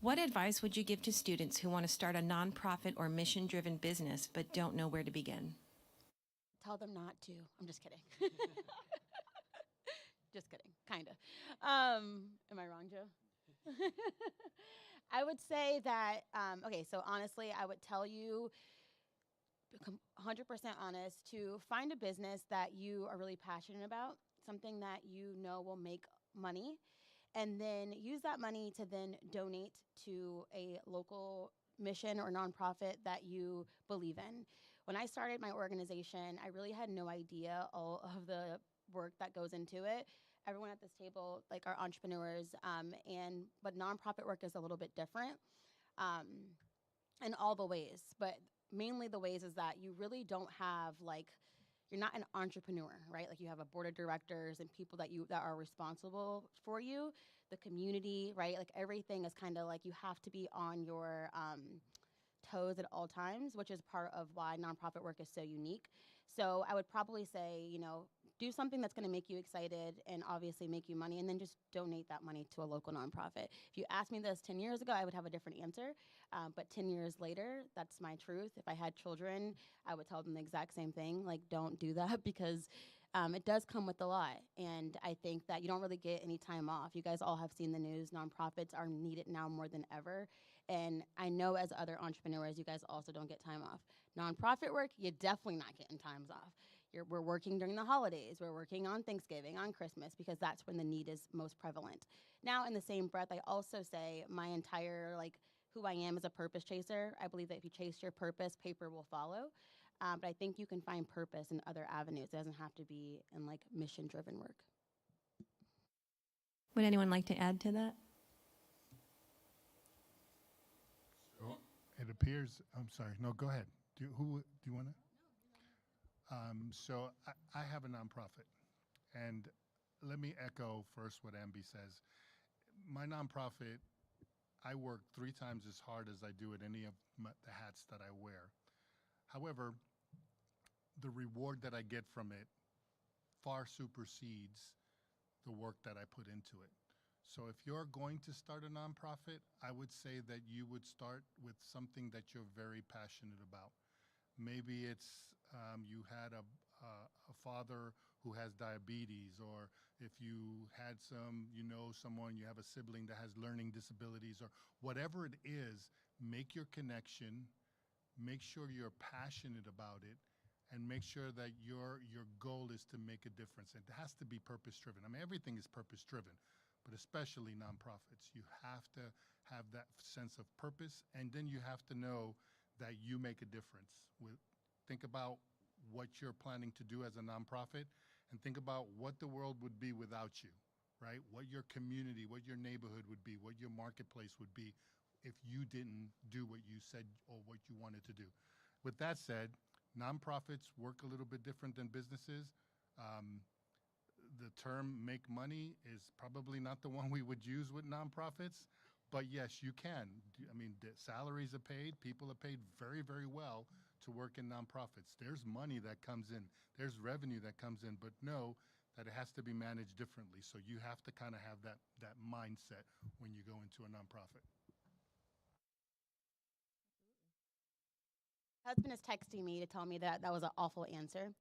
What advice would you give to students who want to start a nonprofit or mission-driven business but don't know where to begin? Tell them not to. I'm just kidding. Just kidding, kind of. Am I wrong, Joe? I would say that, okay, so honestly, I would tell you, 100% honest, to find a business that you are really passionate about, something that you know will make money, and then use that money to then donate to a local mission or nonprofit that you believe in. When I started my organization, I really had no idea all of the work that goes into it. Everyone at this table, like, are entrepreneurs, but nonprofit work is a little bit different in all the ways. But mainly the ways is that you really don't have, like, you're not an entrepreneur, right? Like, you have a board of directors and people that are responsible for you, the community, right? Like, everything is kind of like you have to be on your toes at all times, which is part of why nonprofit work is so unique. So I would probably say, do something that's going to make you excited and obviously make you money, and then just donate that money to a local nonprofit. If you asked me this 10 years ago, I would have a different answer. But 10 years later, that's my truth. If I had children, I would tell them the exact same thing. Like, don't do that because it does come with a lot. And I think that you don't really get any time off. You guys all have seen the news. Nonprofits are needed now more than ever. And I know as other entrepreneurs, you guys also don't get time off. Nonprofit work, you're definitely not getting times off. We're working during the holidays. We're working on Thanksgiving, on Christmas, because that's when the need is most prevalent. Now, in the same breath, I also say my entire, like, who I am as a purpose chaser. I believe that if you chase your purpose, paper will follow. But I think you can find purpose in other avenues. It doesn't have to be in, like, mission-driven work. Would anyone like to add to that? So it appears, I'm sorry, no, go ahead. Do you want to? So I have a nonprofit, and let me echo first what Amby says. My nonprofit, I work 3 times as hard as I do at any of the hats that I wear. However, the reward that I get from it far supersedes the work that I put into it. So if you're going to start a nonprofit, I would say that you would start with something that you're very passionate about. Maybe it's you had a father who has diabetes, or if you had someone, you have a sibling that has learning disabilities, or whatever it is, make your connection, make sure you're passionate about it, and make sure that your goal is to make a difference. It has to be purpose-driven. I mean, everything is purpose-driven, but especially nonprofits. You have to have that sense of purpose, and then you have to know that you make a difference. Think about what you're planning to do as a nonprofit, and think about what the world would be without you, right? What your community, what your neighborhood would be, what your marketplace would be if you didn't do what you said or what you wanted to do. With that said, nonprofits work a little bit different than businesses. The term make money is probably not the one we would use with nonprofits, but yes, you can. I mean, the salaries are paid. People are paid very, very well to work in nonprofits. There's money that comes in. There's revenue that comes in, but know that it has to be managed differently. So you have to kind of have that mindset when you go into a nonprofit. Husband is texting me to tell me that that was an awful answer.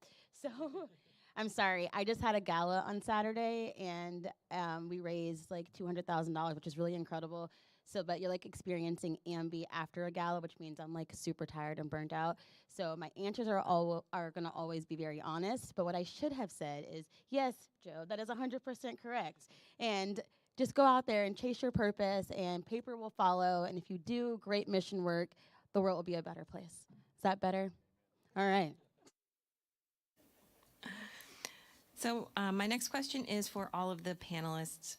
So I'm sorry. I just had a gala on Saturday, and we raised like $200,000, which is really incredible. So, but you're like experiencing Ambi after a gala, which means I'm like super tired and burnt out. So my answers are gonna always be very honest. But what I should have said is, yes, Joe, that is 100% correct. And just go out there and chase your purpose, and paper will follow. And if you do great mission work, the world will be a better place. Is that better? All right. So my next question is for all of the panelists.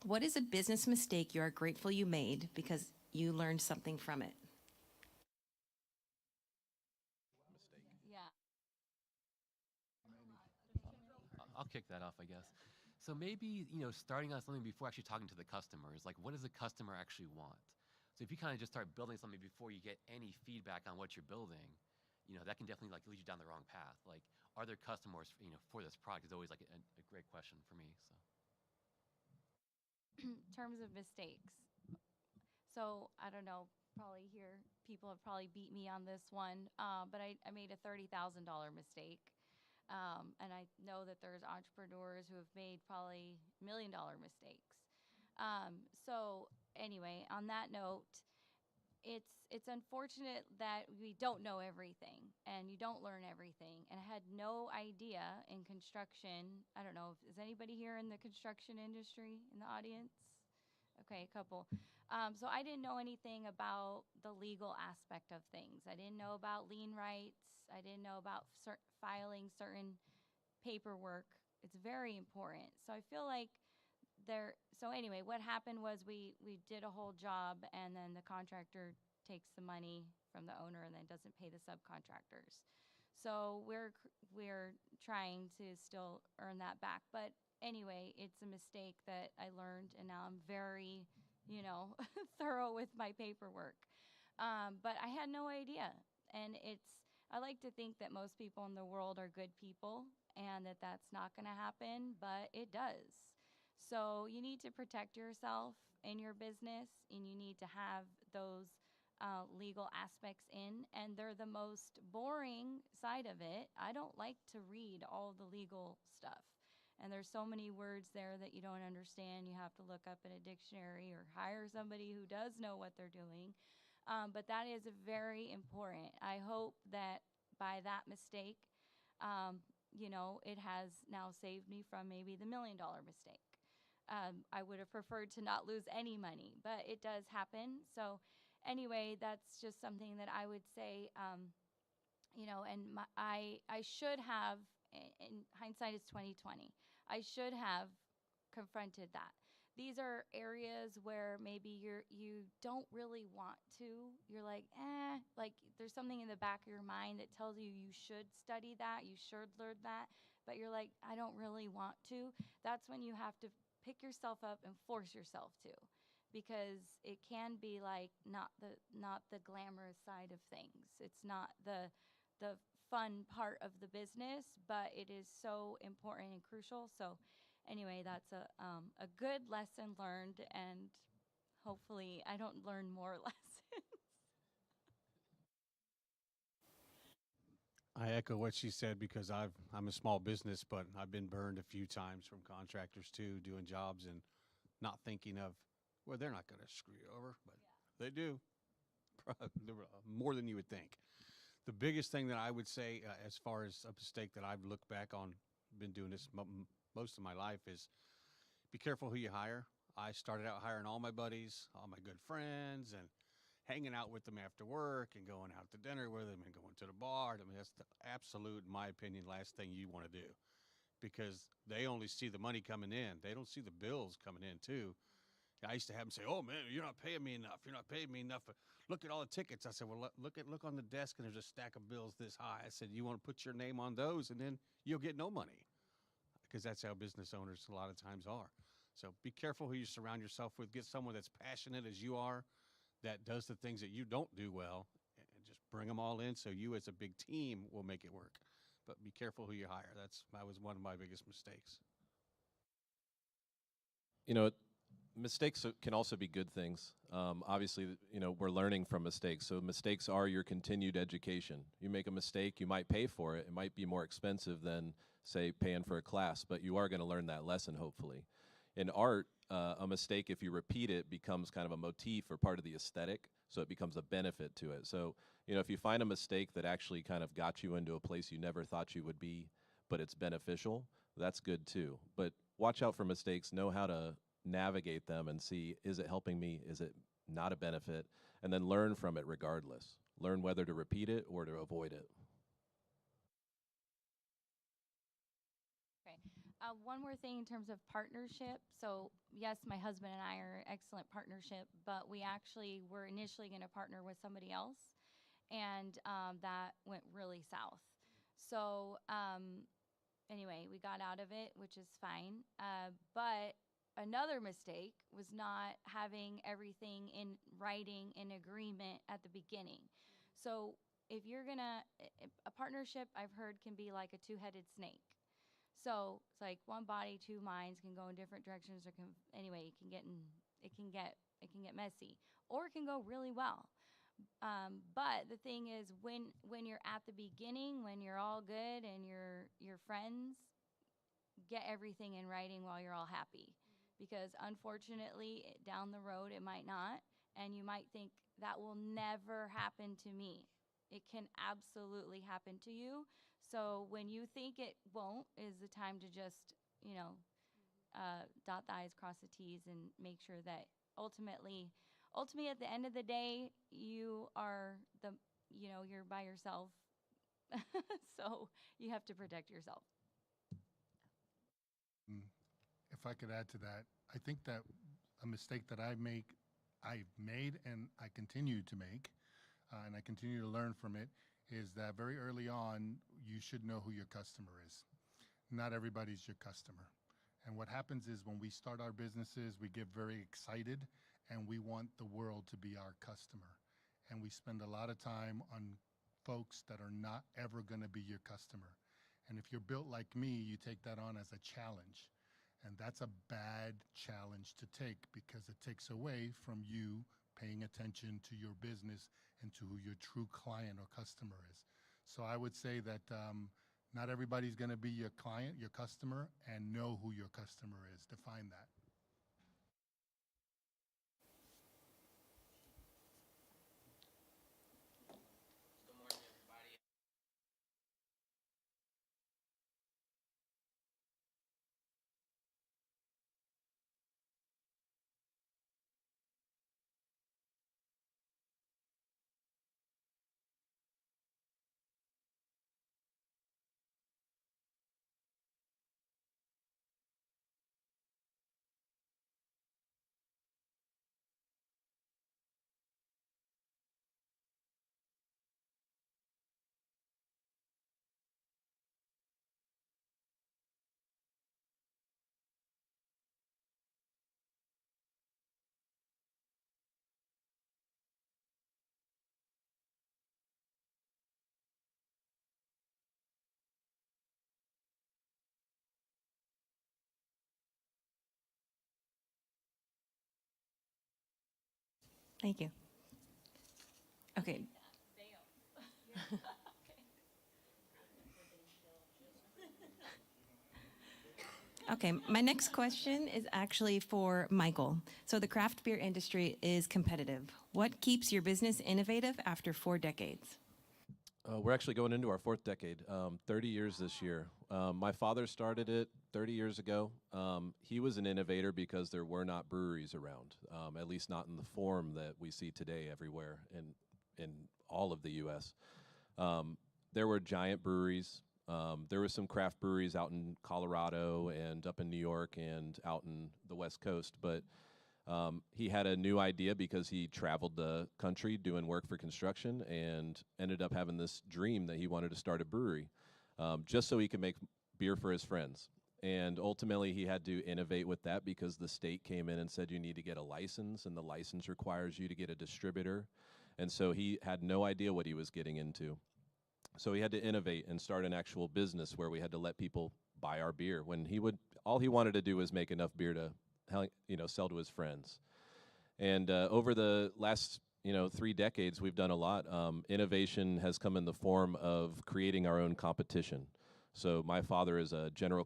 What is a business mistake you are grateful you made because you learned something from it? Yeah. I'll kick that off, I guess. So maybe, starting on something before actually talking to the customers, like what does the customer actually want? So if you kind of just start building something before you get any feedback on what you're building, that can definitely lead you down the wrong path. Like, are there customers, for this product is always like a great question for me, so. In terms of mistakes. So I don't know, probably here, people have probably beat me on this one, but I made a $30,000 mistake. And I know that there's entrepreneurs who have made probably $1 million mistakes. So anyway, on that note, it's unfortunate that we don't know everything and you don't learn everything. And I had no idea in construction. I don't know, is anybody here in the construction industry in the audience? Okay, a couple. So I didn't know anything about the legal aspect of things. I didn't know about lien rights. I didn't know about filing certain paperwork. It's very important. So I feel like so anyway, what happened was we did a whole job, and then the contractor takes the money from the owner and then doesn't pay the subcontractors. So we're trying to still earn that back. But anyway, it's a mistake that I learned, and now I'm very, thorough with my paperwork. But I had no idea. And I like to think that most people in the world are good people, and that that's not going to happen, but it does. So you need to protect yourself in your business, and you need to have those legal aspects in, and they're the most boring side of it. I don't like to read all the legal stuff. And there's so many words there that you don't understand. You have to look up in a dictionary or hire somebody who does know what they're doing. But that is very important. I hope that by that mistake, it has now saved me from maybe the $1 million mistake. I would have preferred to not lose any money, but it does happen. So anyway, that's just something that I would say, and I should have, in hindsight is 2020, I should have confronted that. These are areas where maybe you don't really want to. You're like, like there's something in the back of your mind that tells you you should study that, you should learn that, but you're like, I don't really want to. That's when you have to pick yourself up and force yourself to, because it can be like not the glamorous side of things. It's not the fun part of the business, but it is so important and crucial. So anyway, that's a good lesson learned, and hopefully I don't learn more lessons. I echo what she said because I'm a small business, but I've been burned a few times from contractors too, doing jobs and not thinking of, well, they're not going to screw you over, but they do. More than you would think. The biggest thing that I would say, as far as a mistake that I've looked back on, been doing this most of my life, is be careful who you hire. I started out hiring all my buddies, all my good friends, and hanging out with them after work and going out to dinner with them and going to the bar. I mean, that's the absolute, in my opinion, last thing you want to do, because they only see the money coming in. They don't see the bills coming in too. I used to have them say, "Oh man, you're not paying me enough. You're not paying me enough. Look at all the tickets." I said, "Well, look on the desk, and there's a stack of bills this high." I said, "You want to put your name on those, and then you'll get no money," because that's how business owners a lot of times are. So be careful who you surround yourself with. Get someone that's passionate as you are, that does the things that you don't do well, and just bring them all in, so you as a big team will make it work. But be careful who you hire. That was one of my biggest mistakes. You know, mistakes can also be good things. Obviously, we're learning from mistakes. So mistakes are your continued education. You make a mistake, you might pay for it. It might be more expensive than, say, paying for a class, but you are going to learn that lesson, hopefully. In art, a mistake, if you repeat it, becomes kind of a motif or part of the aesthetic, so it becomes a benefit to it. So, if you find a mistake that actually kind of got you into a place you never thought you would be, but it's beneficial, that's good too. But watch out for mistakes, know how to navigate them and see, is it helping me, is it not a benefit, and then learn from it regardless. Learn whether to repeat it or to avoid it. Okay. One more thing in terms of partnership. So yes, my husband and I are an excellent partnership, but we actually were initially going to partner with somebody else, and that went really south. So anyway, we got out of it, which is fine. But another mistake was not having everything in writing in agreement at the beginning. So if you're a partnership, I've heard, can be like a two-headed snake. So it's like one body, two minds, can go in different directions, or anyway, it can get messy, or it can go really well. But the thing is, when you're at the beginning, when you're all good and you're friends, get everything in writing while you're all happy, because unfortunately down the road it might not, and you might think that will never happen to me. It can absolutely happen to you. So when you think it won't, is the time to just dot the I's, cross the T's, and make sure that ultimately at the end of the day, you're by yourself. So you have to protect yourself. If I could add to that, I think that a mistake that I've made and I continue to make, and I continue to learn from it, is that very early on, you should know who your customer is. Not everybody's your customer. And what happens is, when we start our businesses, we get very excited and we want the world to be our customer. And we spend a lot of time on folks that are not ever going to be your customer. And if you're built like me, you take that on as a challenge. And that's a bad challenge to take because it takes away from you paying attention to your business and to who your true client or customer is. So I would say that not everybody's going to be your client, your customer, and know who your customer is. Define that. Thank you. Okay. Okay, my next question is actually for Michael. So the craft beer industry is competitive. What keeps your business innovative after 4 decades? We're actually going into our 4th decade, 30 years this year. My father started it 30 years ago. He was an innovator because there were not breweries around, at least not in the form that we see today everywhere in all of the U.S. There were giant breweries. There were some craft breweries out in Colorado and up in New York and out in the West Coast, but he had a new idea because he traveled the country doing work for construction and ended up having this dream that he wanted to start a brewery just so he could make beer for his friends. And ultimately, he had to innovate with that because the state came in and said you need to get a license, and the license requires you to get a distributor. And so he had no idea what he was getting into. So he had to innovate and start an actual business where we had to let people buy our beer. When all he wanted to do was make enough beer to sell to his friends. And over the last 3 decades, we've done a lot. Innovation has come in the form of creating our own competition. So my father is a general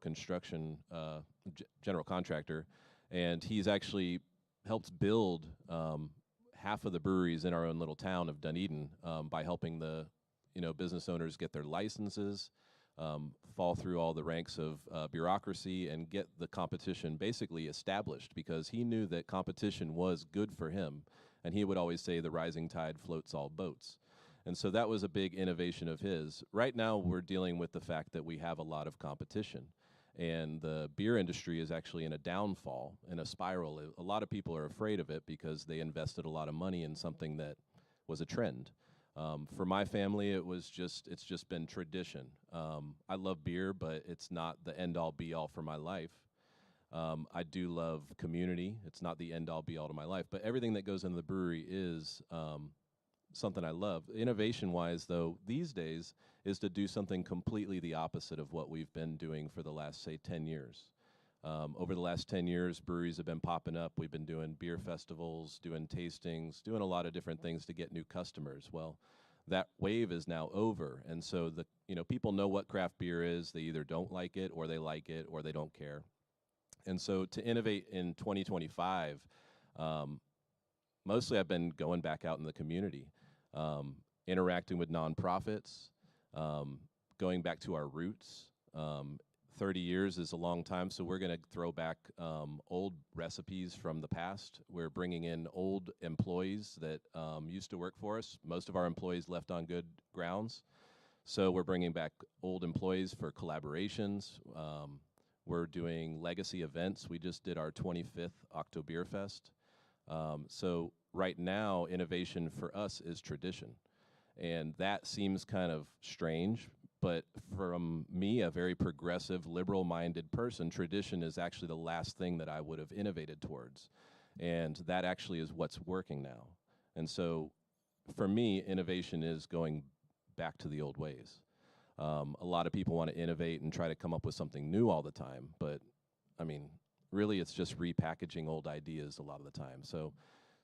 contractor, and he's actually helped build half of the breweries in our own little town of Dunedin by helping the business owners get their licenses, fall through all the ranks of bureaucracy, and get the competition basically established because he knew that competition was good for him. And he would always say the rising tide floats all boats. And so that was a big innovation of his. Right now, we're dealing with the fact that we have a lot of competition. And the beer industry is actually in a downfall, in a spiral. A lot of people are afraid of it because they invested a lot of money in something that was a trend. For my family, it's just been tradition. I love beer, but it's not the end-all, be-all for my life. I do love community. It's not the end-all, be-all to my life, but everything that goes into the brewery is something I love. Innovation-wise, though, these days is to do something completely the opposite of what we've been doing for the last, say, 10 years. Over the last 10 years, breweries have been popping up. We've been doing beer festivals, doing tastings, doing a lot of different things to get new customers. Well, that wave is now over, and so people know what craft beer is. They either don't like it, or they don't care. And so to innovate in 2025, mostly I've been going back out in the community, interacting with nonprofits, going back to our roots. 30 years is a long time, so we're going to throw back old recipes from the past. We're bringing in old employees that used to work for us. Most of our employees left on good grounds, so we're bringing back old employees for collaborations. We're doing legacy events. We just did our 25th Oktoberfest. So right now, innovation for us is tradition, and that seems kind of strange. But from me, a very progressive, liberal-minded person, tradition is actually the last thing that I would have innovated towards. And that actually is what's working now. And so for me, innovation is going back to the old ways. A lot of people want to innovate and try to come up with something new all the time, but I mean, really it's just repackaging old ideas a lot of the time. So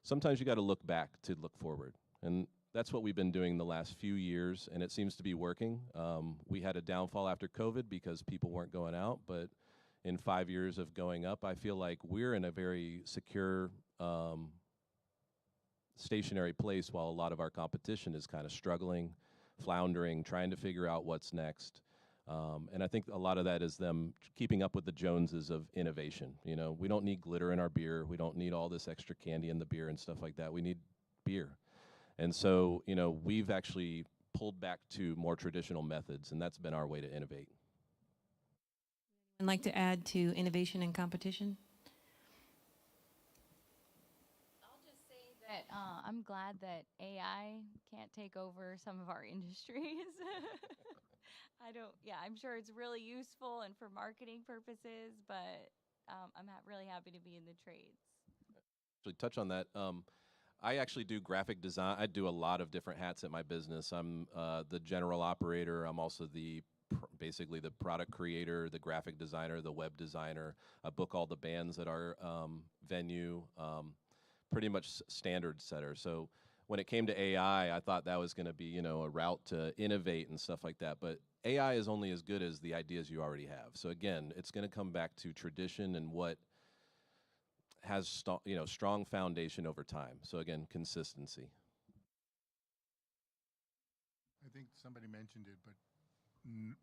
sometimes you got to look back to look forward. And that's what we've been doing the last few years, and it seems to be working. We had a downfall after COVID because people weren't going out, but in 5 years of going up, I feel like we're in a very secure, stationary place while a lot of our competition is kind of struggling, floundering, trying to figure out what's next. And I think a lot of that is them keeping up with the Joneses of innovation. You know, we don't need glitter in our beer. We don't need all this extra candy in the beer and stuff like that. We need beer. And so, you know, we've actually pulled back to more traditional methods, and that's been our way to innovate. I'd like to add to innovation and competition. I'll just say that I'm glad that AI can't take over some of our industries. I'm sure it's really useful and for marketing purposes, but I'm really happy to be in the trades. Actually, touch on that. I actually do graphic design. I do a lot of different hats at my business. I'm the general operator. I'm also basically the product creator, the graphic designer, the web designer. I book all the bands at our venue, pretty much standard setter. So when it came to AI, I thought that was going to be, you know, a route to innovate and stuff like that. But AI is only as good as the ideas you already have. So again, it's going to come back to tradition and what has strong foundation over time. So again, consistency. I think somebody mentioned it, but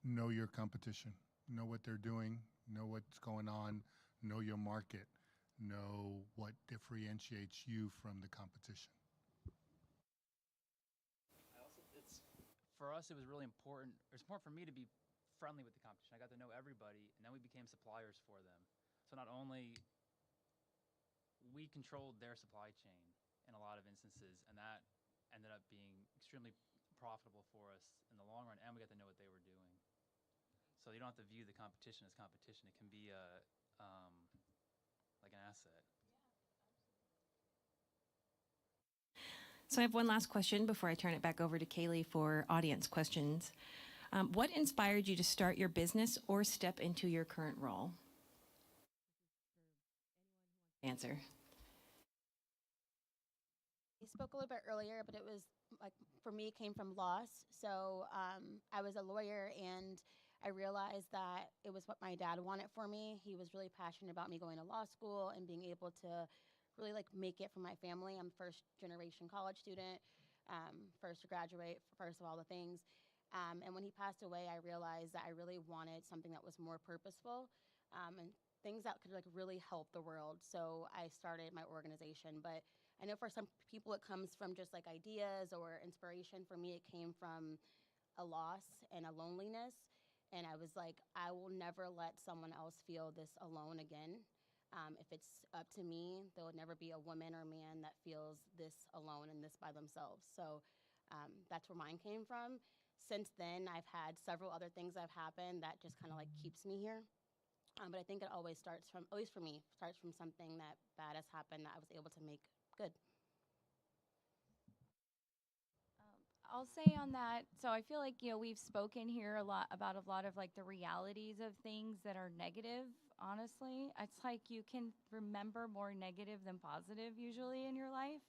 know your competition. Know what they're doing. Know what's going on. Know your market. Know what differentiates you from the competition. For us, it was really important. It's important for me to be friendly with the competition. I got to know everybody, and then we became suppliers for them. So not only we controlled their supply chain in a lot of instances, and that ended up being extremely profitable for us in the long run, and we got to know what they were doing. So you don't have to view the competition as competition. It can be like an asset. So I have one last question before I turn it back over to Kaylee for audience questions. What inspired you to start your business or step into your current role? Answer. I spoke a little bit earlier, but it was like, for me, it came from loss. So I was a lawyer, and I realized that it was what my dad wanted for me. He was really passionate about me going to law school and being able to really like make it for my family. I'm first generation college student, first to graduate, first of all the things. And when he passed away, I realized that I really wanted something that was more purposeful and things that could like really help the world. So I started my organization. But I know for some people it comes from just like ideas or inspiration. For me, it came from a loss and a loneliness. And I was like, I will never let someone else feel this alone again. If it's up to me, there will never be a woman or man that feels this alone and this by themselves. So that's where mine came from. Since then, I've had several other things that have happened that just kind of like keeps me here. But I think it always starts from, at least for me, starts from something that bad has happened that I was able to make good. I'll say on that, so I feel like, we've spoken here a lot about a lot of like the realities of things that are negative, honestly. It's like you can remember more negative than positive usually in your life.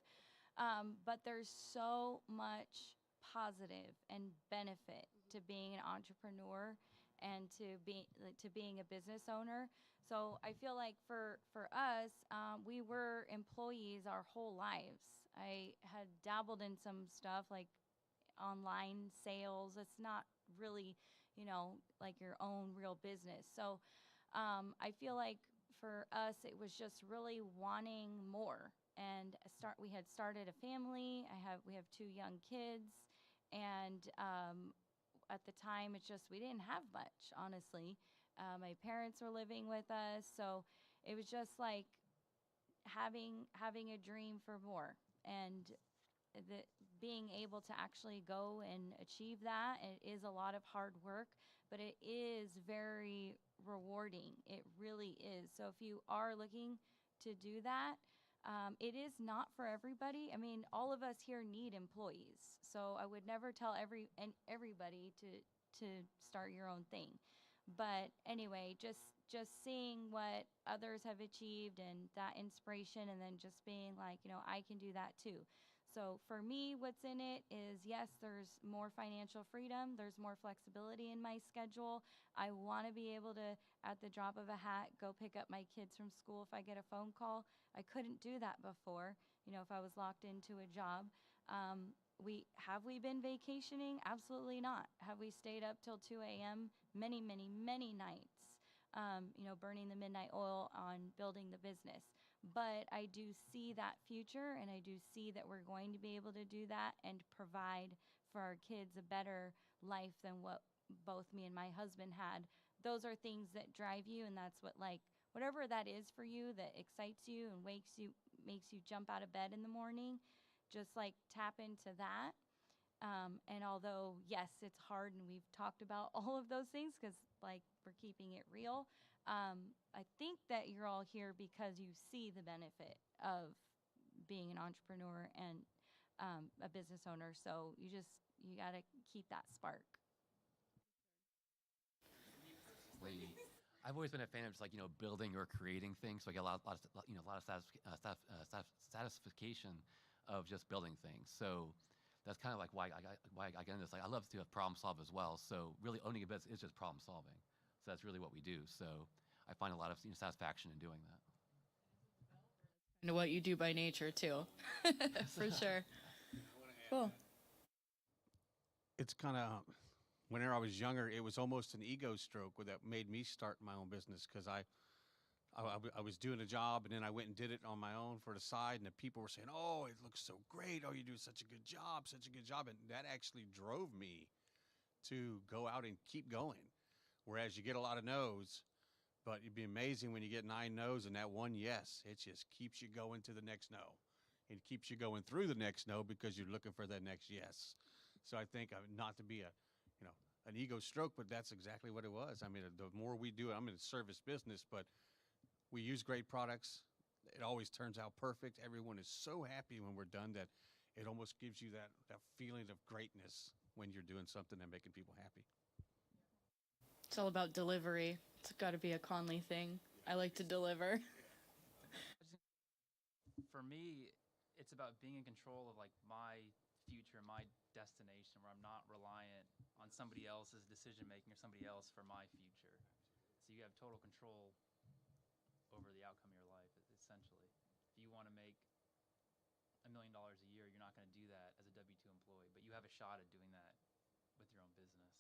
But there's so much positive and benefit to being an entrepreneur and to being a business owner. So I feel like for us, we were employees our whole lives. I had dabbled in some stuff like online sales. It's not really, like your own real business. So I feel like for us, it was just really wanting more. And we had started a family. We have 2 young kids, and at the time, it's just we didn't have much, honestly. My parents were living with us, so it was just like having a dream for more, and being able to actually go and achieve that. It is a lot of hard work, but it is very rewarding. It really is. So if you are looking to do that, it is not for everybody. I mean, all of us here need employees. So I would never tell everybody to to start your own thing. But anyway, just seeing what others have achieved and that inspiration, and then just being like, I can do that too. So for me, what's in it is, yes, there's more financial freedom, there's more flexibility in my schedule. I want to be able to, at the drop of a hat, go pick up my kids from school if I get a phone call. I couldn't do that before, if I was locked into a job. Have we been vacationing? Absolutely not. Have we stayed up till 2 a.m.? Many, many, many nights, burning the midnight oil on building the business. But I do see that future, and I do see that we're going to be able to do that and provide for our kids a better life than what both me and my husband had. Those are things that drive you, and that's what, whatever that is for you that excites you and makes you jump out of bed in the morning, just tap into that. And although, yes, it's hard, and we've talked about all of those things because, we're keeping it real, I think that you're all here because you see the benefit of being an entrepreneur and a business owner. So you got to keep that spark. I've always been a fan of just building or creating things. So I get a lot of satisfaction of just building things. So that's kind of why I got into this. I love to problem solve as well. So really owning a business is just problem solving. So that's really what we do. So I find a lot of satisfaction in doing that. And what you do by nature too, for sure. Cool. It's kind of, whenever I was younger, it was almost an ego stroke that made me start my own business, because I was doing a job, and then I went and did it on my own for the side, and the people were saying, "Oh, it looks so great. Oh, you do such a good job, such a good job." And that actually drove me to go out and keep going. Whereas you get a lot of no's, but it'd be amazing when you get 9 no's and that one yes, it just keeps you going to the next no. It keeps you going through the next no because you're looking for that next yes. So I think, not to be an ego stroke, but that's exactly what it was. I mean, the more we do it, I'm in a service business, but we use great products. It always turns out perfect. Everyone is so happy when we're done that it almost gives you that feeling of greatness when you're doing something and making people happy. It's all about delivery. It's got to be a Conley thing. I like to deliver. For me, it's about being in control of my future, my destination, where I'm not reliant on somebody else's decision making or somebody else for my future. So you have total control over the outcome of your life, essentially. If you want to make $1 million a year, you're not going to do that as a W-2 employee, but you have a shot at doing that with your own business.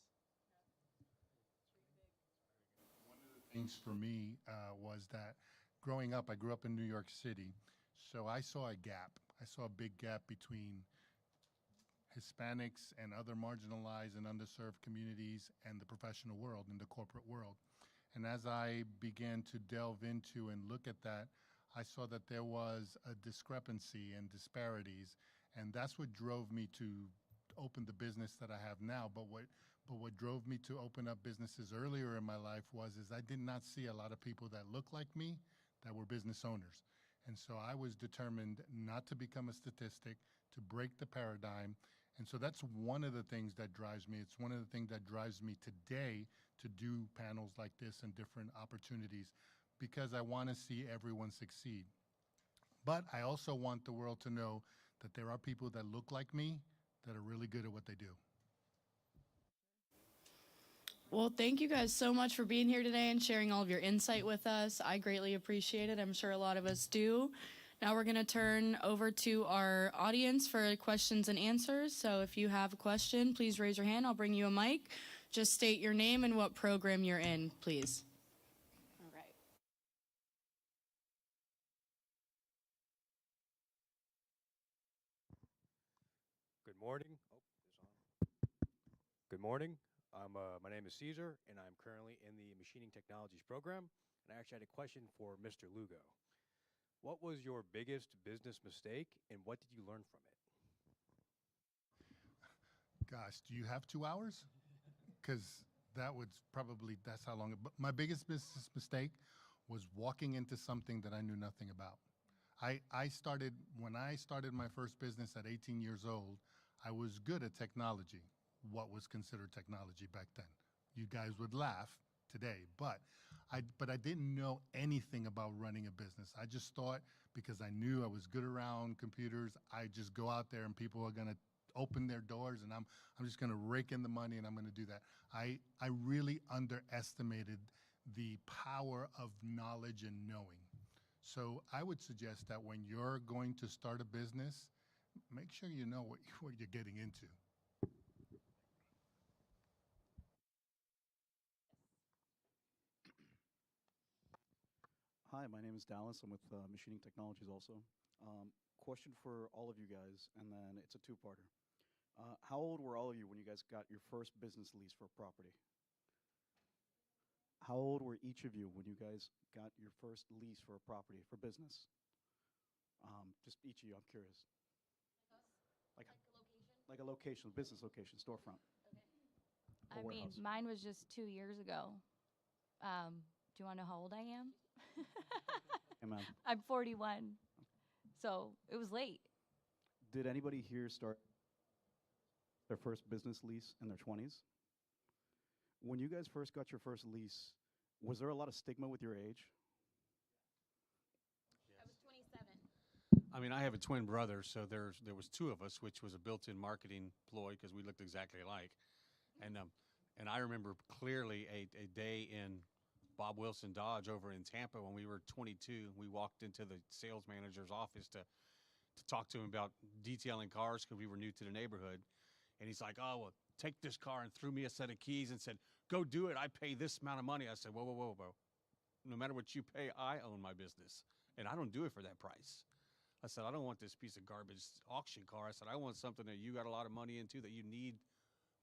Things for me was that growing up, I grew up in New York City, so I saw a gap. I saw a big gap between Hispanics and other marginalized and underserved communities and the professional world and the corporate world. And as I began to delve into and look at that, I saw that there was a discrepancy and disparities, and that's what drove me to open the business that I have now. But what drove me to open up businesses earlier in my life is I did not see a lot of people that looked like me that were business owners. And so I was determined not to become a statistic, to break the paradigm. And so that's one of the things that drives me. It's one of the things that drives me today to do panels like this and different opportunities, because I want to see everyone succeed. But I also want the world to know that there are people that look like me that are really good at what they do. Well, thank you guys so much for being here today and sharing all of your insight with us. I greatly appreciate it. I'm sure a lot of us do. Now we're going to turn over to our audience for questions and answers. So if you have a question, please raise your hand. I'll bring you a mic. Just state your name and what program you're in, please. All right. Good morning. Oh, it's on. Good morning. My name is Caesar, and I'm currently in the Machining Technologies program. And I actually had a question for Mr. Lugo. What was your biggest business mistake, and what did you learn from it? Gosh, do you have 2 hours? Because that's how long. But my biggest business mistake was walking into something that I knew nothing about. When I started my first business at 18 years old, I was good at technology. what was considered technology back then. You guys would laugh today, but I didn't know anything about running a business. I just thought, because I knew I was good around computers, I just go out there and people are gonna open their doors and I'm just gonna rake in the money and I'm gonna do that. I really underestimated the power of knowledge and knowing. So I would suggest that when you're going to start a business, make sure you know what you're getting into. Hi, my name is Dallas. I'm with Machining Technologies also. Question for all of you guys, and then it's a two-parter. How old were all of you when you guys got your first business lease for property? How old were each of you when you guys got your first lease for a property for business? Just each of you, I'm curious. Like a location? Like a location, business location, storefront. I mean, warehouse. mine was just 2 years ago. Do you want to know how old I am? Hey, ma'am. I'm 41, so it was late. Did anybody here start their first business lease in their 20s? When you guys first got your first lease, was there a lot of stigma with your age? I was 27. I mean, I have a twin brother, so there was two of us, which was a built-in marketing ploy because we looked exactly alike. And I remember clearly a day in Bob Wilson Dodge over in Tampa when we were 22. We walked into the sales manager's office to talk to him about detailing cars because we were new to the neighborhood. And he's like, "Oh, well, take this car," and threw me a set of keys and said, "Go do it. I pay this amount of money." I said, "Whoa, whoa, whoa, whoa. No matter what you pay, I own my business, and I don't do it for that price." I said, "I don't want this piece of garbage auction car." I said, "I want something that you got a lot of money into that you need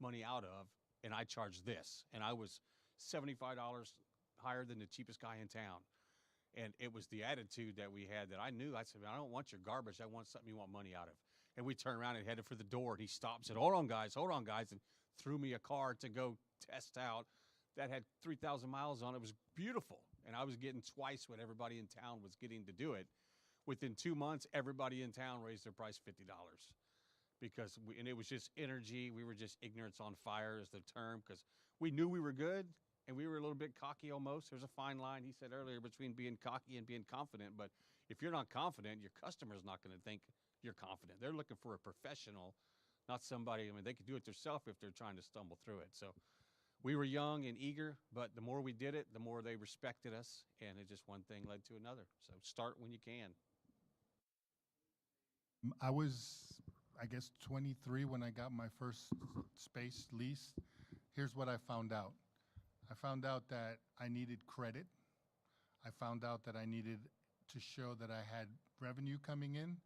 money out of, and I charge this." And I was $75 higher than the cheapest guy in town. And it was the attitude that we had that I knew. I said, "I don't want your garbage. I want something you want money out of." And we turned around and headed for the door, and he stopped and said, hold on, guys, and threw me a car to go test out that had 3,000 miles on it. It was beautiful. And I was getting twice what everybody in town was getting to do it. Within 2 months, everybody in town raised their price $50 and it was just energy. We were just ignorance on fire is the term, because we knew we were good and we were a little bit cocky almost. There's a fine line, he said earlier, between being cocky and being confident. But if you're not confident, your customer's not going to think you're confident. They're looking for a professional, not somebody. I mean, they could do it themselves if they're trying to stumble through it. So we were young and eager, but the more we did it, the more they respected us, and it just one thing led to another. So start when you can. I was, I guess, 23 when I got my first space lease. Here's what I found out. I found out that I needed credit. I found out that I needed to show that I had revenue coming in.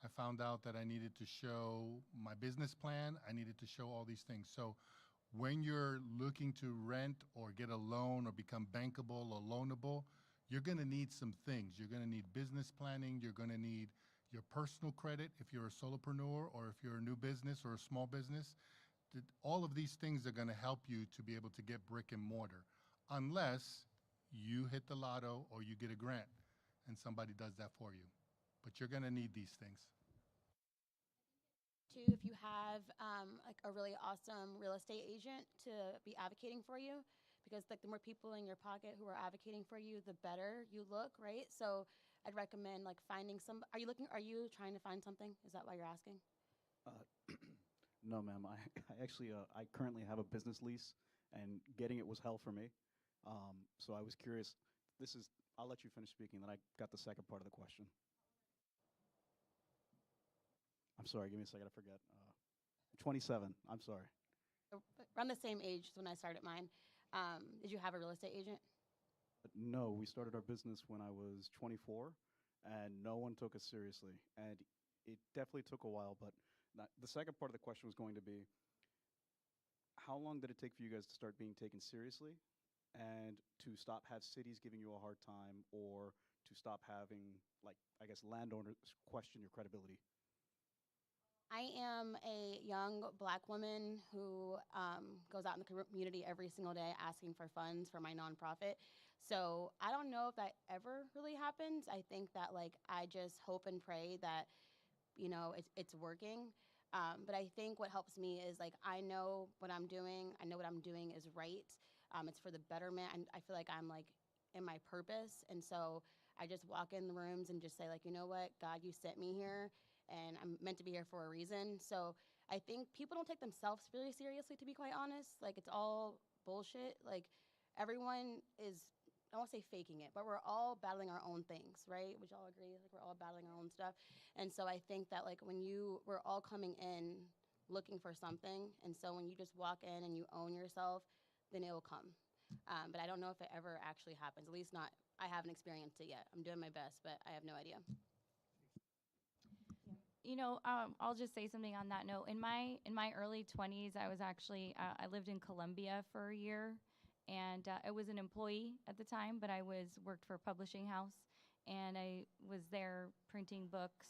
I found out that I needed to show my business plan. I needed to show all these things. So when you're looking to rent or get a loan or become bankable or loanable, you're going to need some things. You're going to need business planning. You're going to need your personal credit if you're a solopreneur or if you're a new business or a small business. All of these things are going to help you to be able to get brick and mortar, unless you hit the lotto or you get a grant and somebody does that for you. But you're going to need these things. Too, if you have like a really awesome real estate agent to be advocating for you, because like the more people in your pocket who are advocating for you, the better you look, right? So I'd recommend like finding some. Are you trying to find something? Is that why you're asking? No, ma'am. I actually, I currently have a business lease, and getting it was hell for me. So I was curious. I'll let you finish speaking, then I got the second part of the question. I'm sorry, give me a second, I forget. 27, I'm sorry. Around the same age as when I started mine. Did you have a real estate agent? No, we started our business when I was 24, and no one took us seriously. And it definitely took a while, but the second part of the question was going to be, how long did it take for you guys to start being taken seriously and to stop have cities giving you a hard time, or to stop having, like, I guess, landowners question your credibility? I am a young black woman who goes out in the community every single day asking for funds for my nonprofit. So I don't know if that ever really happens. I think that like I just hope and pray that, you know, it's working. But I think what helps me is like I know what I'm doing. I know what I'm doing is right. It's for the betterment, and I feel like I'm like in my purpose. And so I just walk in the rooms and just say like, you know what, God, you sent me here, and I'm meant to be here for a reason. So I think people don't take themselves really seriously, to be quite honest. Like it's all bullshit. Like everyone is, I won't say faking it, but we're all battling our own things, right? Would y'all agree? Like we're all battling our own stuff. And so I think that like when we're all coming in looking for something. And so when you just walk in and you own yourself, then it will come. But I don't know if it ever actually happens. At least not, I haven't experienced it yet. I'm doing my best, but I have no idea. You know, I'll just say something on that note. In my early 20s, I was actually I lived in Colombia for a year, and I was an employee at the time, but I worked for a publishing house, and I was there printing books.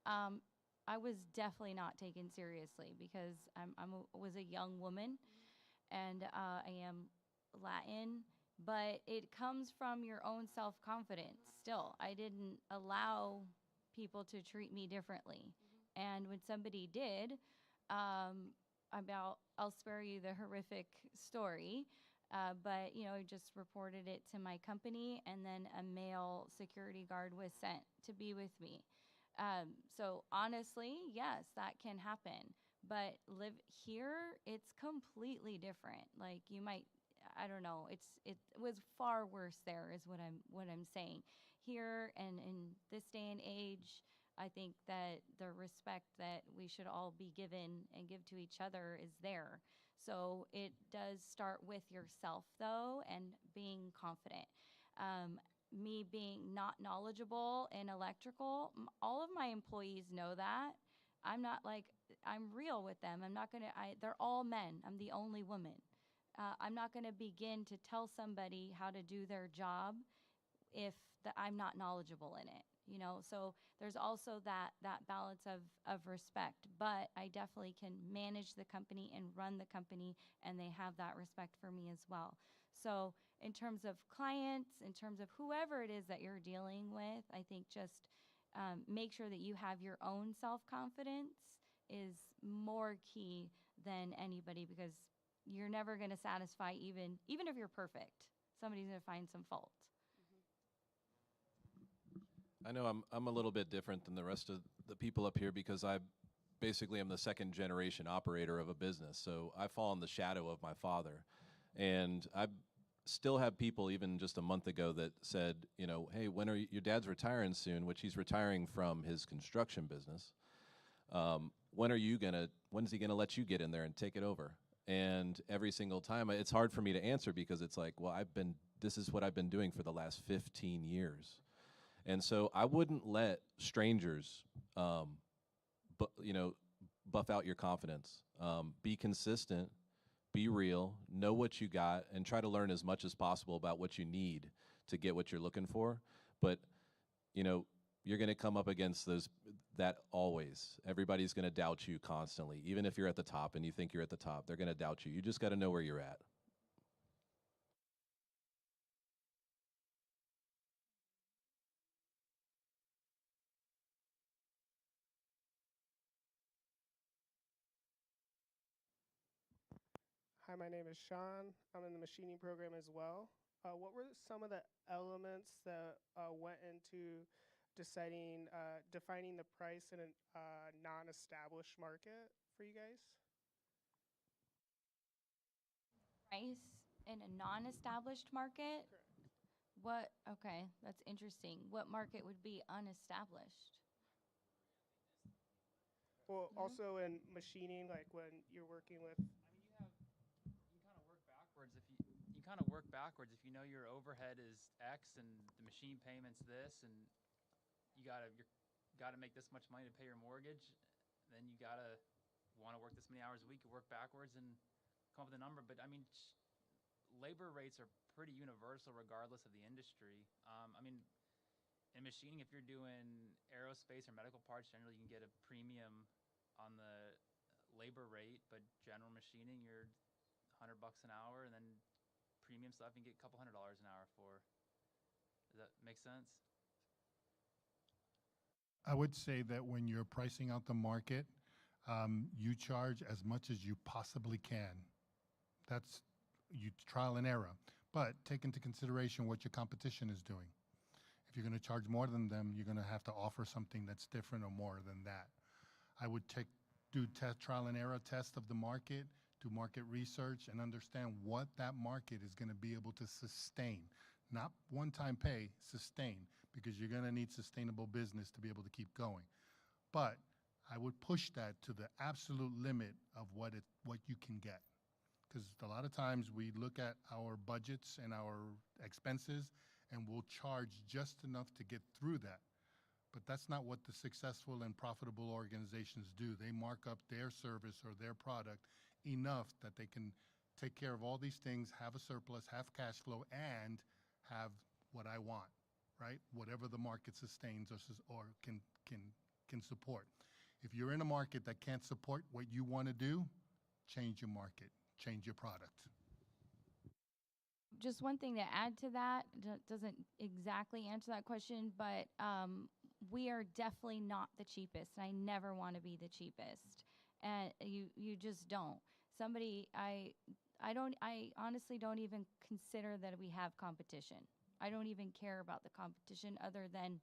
I was definitely not taken seriously because was a young woman, and I am Latin, but it comes from your own self-confidence. Still, I didn't allow people to treat me differently. And when somebody did, I'll spare you the horrific story, but I just reported it to my company, and then a male security guard was sent to be with me. So honestly, yes, that can happen. But live here, it's completely different. Like you might, I don't know. It was far worse there, is what I'm saying. Here and in this day and age, I think that the respect that we should all be given and give to each other is there. So it does start with yourself, though, and being confident. Me being not knowledgeable in electrical, all of my employees know that. I'm real with them. They're all men. I'm the only woman. I'm not going to begin to tell somebody how to do their job if I'm not knowledgeable in it. So there's also that balance of respect, but I definitely can manage the company and run the company, and they have that respect for me as well. So in terms of clients, in terms of whoever it is that you're dealing with, I think just make sure that you have your own self-confidence is more key than anybody, because you're never going to satisfy, even if you're perfect. Somebody's going to find some fault. I know I'm a little bit different than the rest of the people up here because I basically am the second generation operator of a business. So I fall in the shadow of my father. And I still have people even just a month ago that said, hey, when are your dad's retiring soon, which he's retiring from his construction business. When's he gonna let you get in there and take it over? And every single time it's hard for me to answer because it's like, well, this is what I've been doing for the last 15 years. And so I wouldn't let strangers, buff out your confidence. Be consistent, be real, know what you got, and try to learn as much as possible about what you need to get what you're looking for. But, you're going to come up against that always. Everybody's going to doubt you constantly. Even if you're at the top and you think you're at the top, they're going to doubt you. You just got to know where you're at. Hi, my name is Sean. I'm in the machining program as well. What were some of the elements that went into defining the price in a non-established market for you guys? Price in a non-established market? Correct. Okay, that's interesting. What market would be unestablished? Well, also in machining, like when you're working with. You kind of work backwards if you know your overhead is X and the machine payment's this, and you gotta make this much money to pay your mortgage, then you gotta want to work this many hours a week. You work backwards and come up with a number. But labor rates are pretty universal regardless of the industry. In machining, if you're doing aerospace or medical parts, generally you can get a premium on the labor rate, but general machining, you're $100 an hour, and then premium stuff you can get a couple $100 an hour for. Does that make sense? I would say that when you're pricing out the market, You charge as much as you possibly can. That's you trial and error. But take into consideration what your competition is doing. If you're going to charge more than them, you're going to have to offer something that's different or more than that. I would do trial and error test of the market, do market research, and understand what that market is going to be able to sustain. Not one-time pay, sustain, because you're going to need sustainable business to be able to keep going. But I would push that to the absolute limit of what you can get. Because a lot of times we look at our budgets and our expenses and we'll charge just enough to get through that. But that's not what the successful and profitable organizations do. They mark up their service or their product enough that they can take care of all these things, have a surplus, have cash flow, and have what I want, right? Whatever the market sustains or can support. If you're in a market that can't support what you want to do, change your market, change your product. Just one thing to add to that, doesn't exactly answer that question, but we are definitely not the cheapest, and I never want to be the cheapest. And you just don't. I honestly don't even consider that we have competition. I don't even care about the competition other than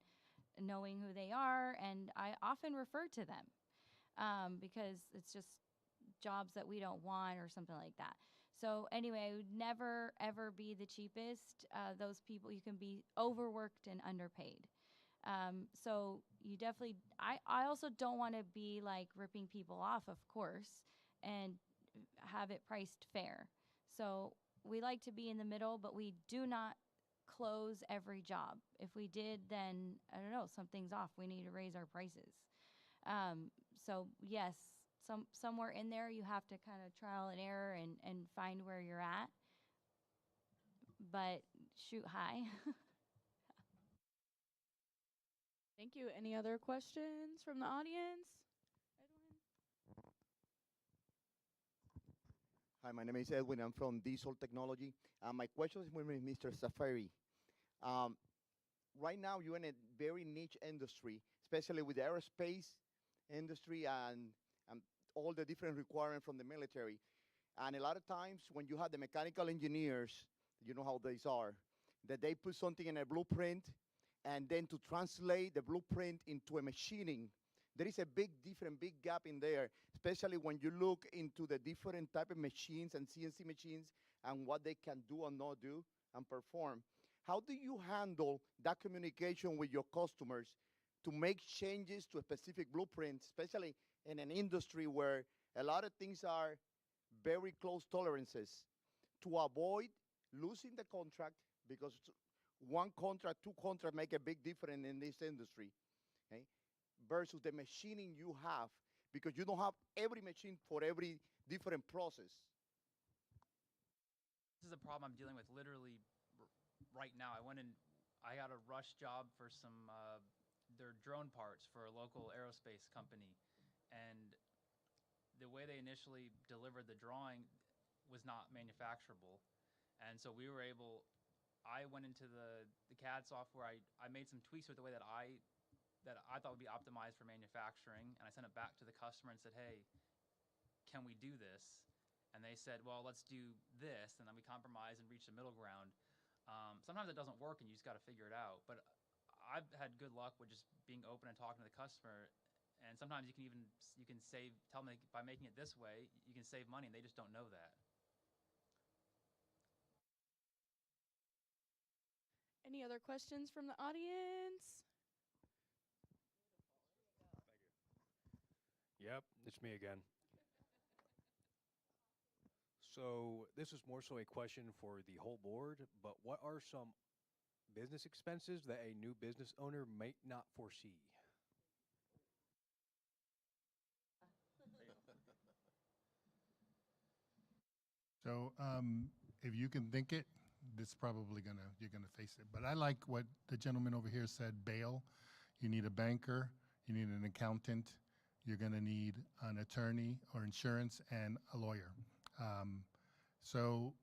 knowing who they are, and I often refer to them because it's just jobs that we don't want or something like that. So anyway, I would never, ever be the cheapest. Those people, you can be overworked and underpaid. So you definitely, I also don't want to be like ripping people off, of course, and have it priced fair. So we like to be in the middle, but we do not close every job. If we did, then I don't know, something's off. We need to raise our prices. So yes, somewhere in there you have to kind of trial and error and find where you're at, but shoot high. Thank you. Any other questions from the audience? Hi, my name is Edwin. I'm from Diesel Technology. My question is with Mr. Safari. Right now, you're in a very niche industry, especially with the aerospace industry and all the different requirements from the military. And a lot of times when you have the mechanical engineers, you know how these are, that they put something in a blueprint and then to translate the blueprint into a machining, there is a big gap in there, especially when you look into the different type of machines and CNC machines and what they can do and not do and perform. How do you handle that communication with your customers to make changes to a specific blueprint, especially in an industry where a lot of things are very close tolerances, to avoid losing the contract, because one contract, two contracts make a big difference in this industry, okay, versus the machining you have, because you don't have every machine for every different process. This is a problem I'm dealing with literally right now. I got a rush job for some their drone parts for a local aerospace company, and the way they initially delivered the drawing was not manufacturable. And so I went into the CAD software, I made some tweaks with the way that I thought would be optimized for manufacturing, and I sent it back to the customer and said, hey, can we do this? And they said, well, let's do this, and then we compromised and reached a middle ground. Sometimes it doesn't work and you just got to figure it out, but I've had good luck with just being open and talking to the customer. And sometimes you can tell them by making it this way, you can save money, and they just don't know that. Any other questions from the audience? Yep, it's me again. So this is more so a question for the whole board, but what are some business expenses that a new business owner might not foresee? So if you can think it, this probably you're gonna face it. But I like what the gentleman over here said, bail. You need a banker, you need an accountant, you're gonna need an attorney or insurance and a lawyer. So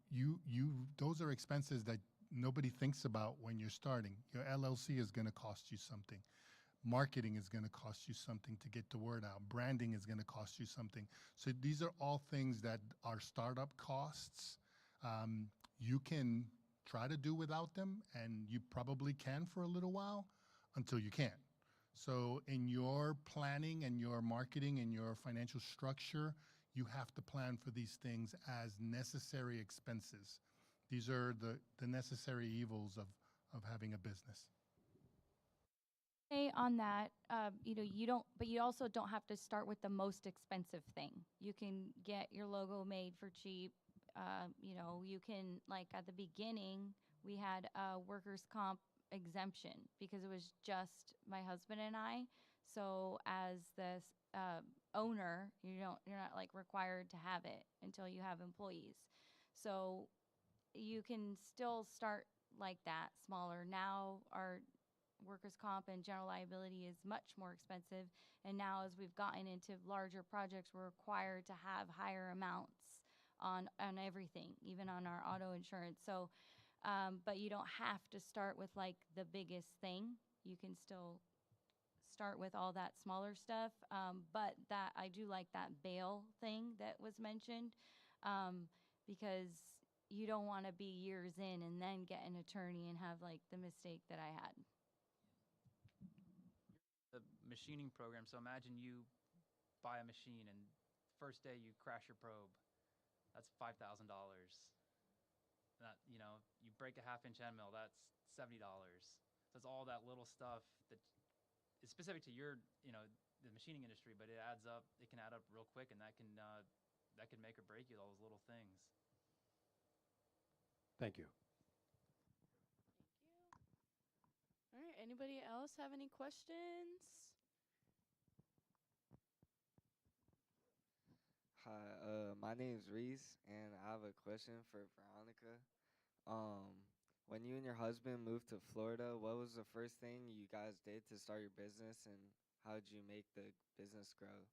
those are expenses that nobody thinks about when you're starting. Your LLC is gonna cost you something. Marketing is going to cost you something to get the word out. Branding is going to cost you something. So these are all things that are startup costs. You can try to do without them, and you probably can for a little while until you can't. So in your planning and your marketing and your financial structure, you have to plan for these things as necessary expenses. These are the necessary evils of having a business. Say on that, you don't, but you also don't have to start with the most expensive thing. You can get your logo made for cheap. You can, like at the beginning, we had a workers' comp exemption because it was just my husband and I. So as the owner, you're not like required to have it until you have employees. So you can still start like that, smaller. Now our workers' comp and general liability is much more expensive. And now as we've gotten into larger projects, we're required to have higher amounts on everything, even on our auto insurance. So, but you don't have to start with like the biggest thing. You can still start with all that smaller stuff. But that I do like that bail thing that was mentioned, because you don't want to be years in and then get an attorney and have like the mistake that I had. The machining program. So imagine you buy a machine and first day you crash your probe. That's $5,000. That, you break a half-inch end mill. That's $70. So it's all that little stuff that is specific to your, the machining industry, but it adds up. It can add up real quick, and that can make or break you. All those little things. Thank you. All right, anybody else have any questions? Hi, my name's Reese, and I have a question for Veronica. When you and your husband moved to Florida, what was the first thing you guys did to start your business, and how did you make the business grow?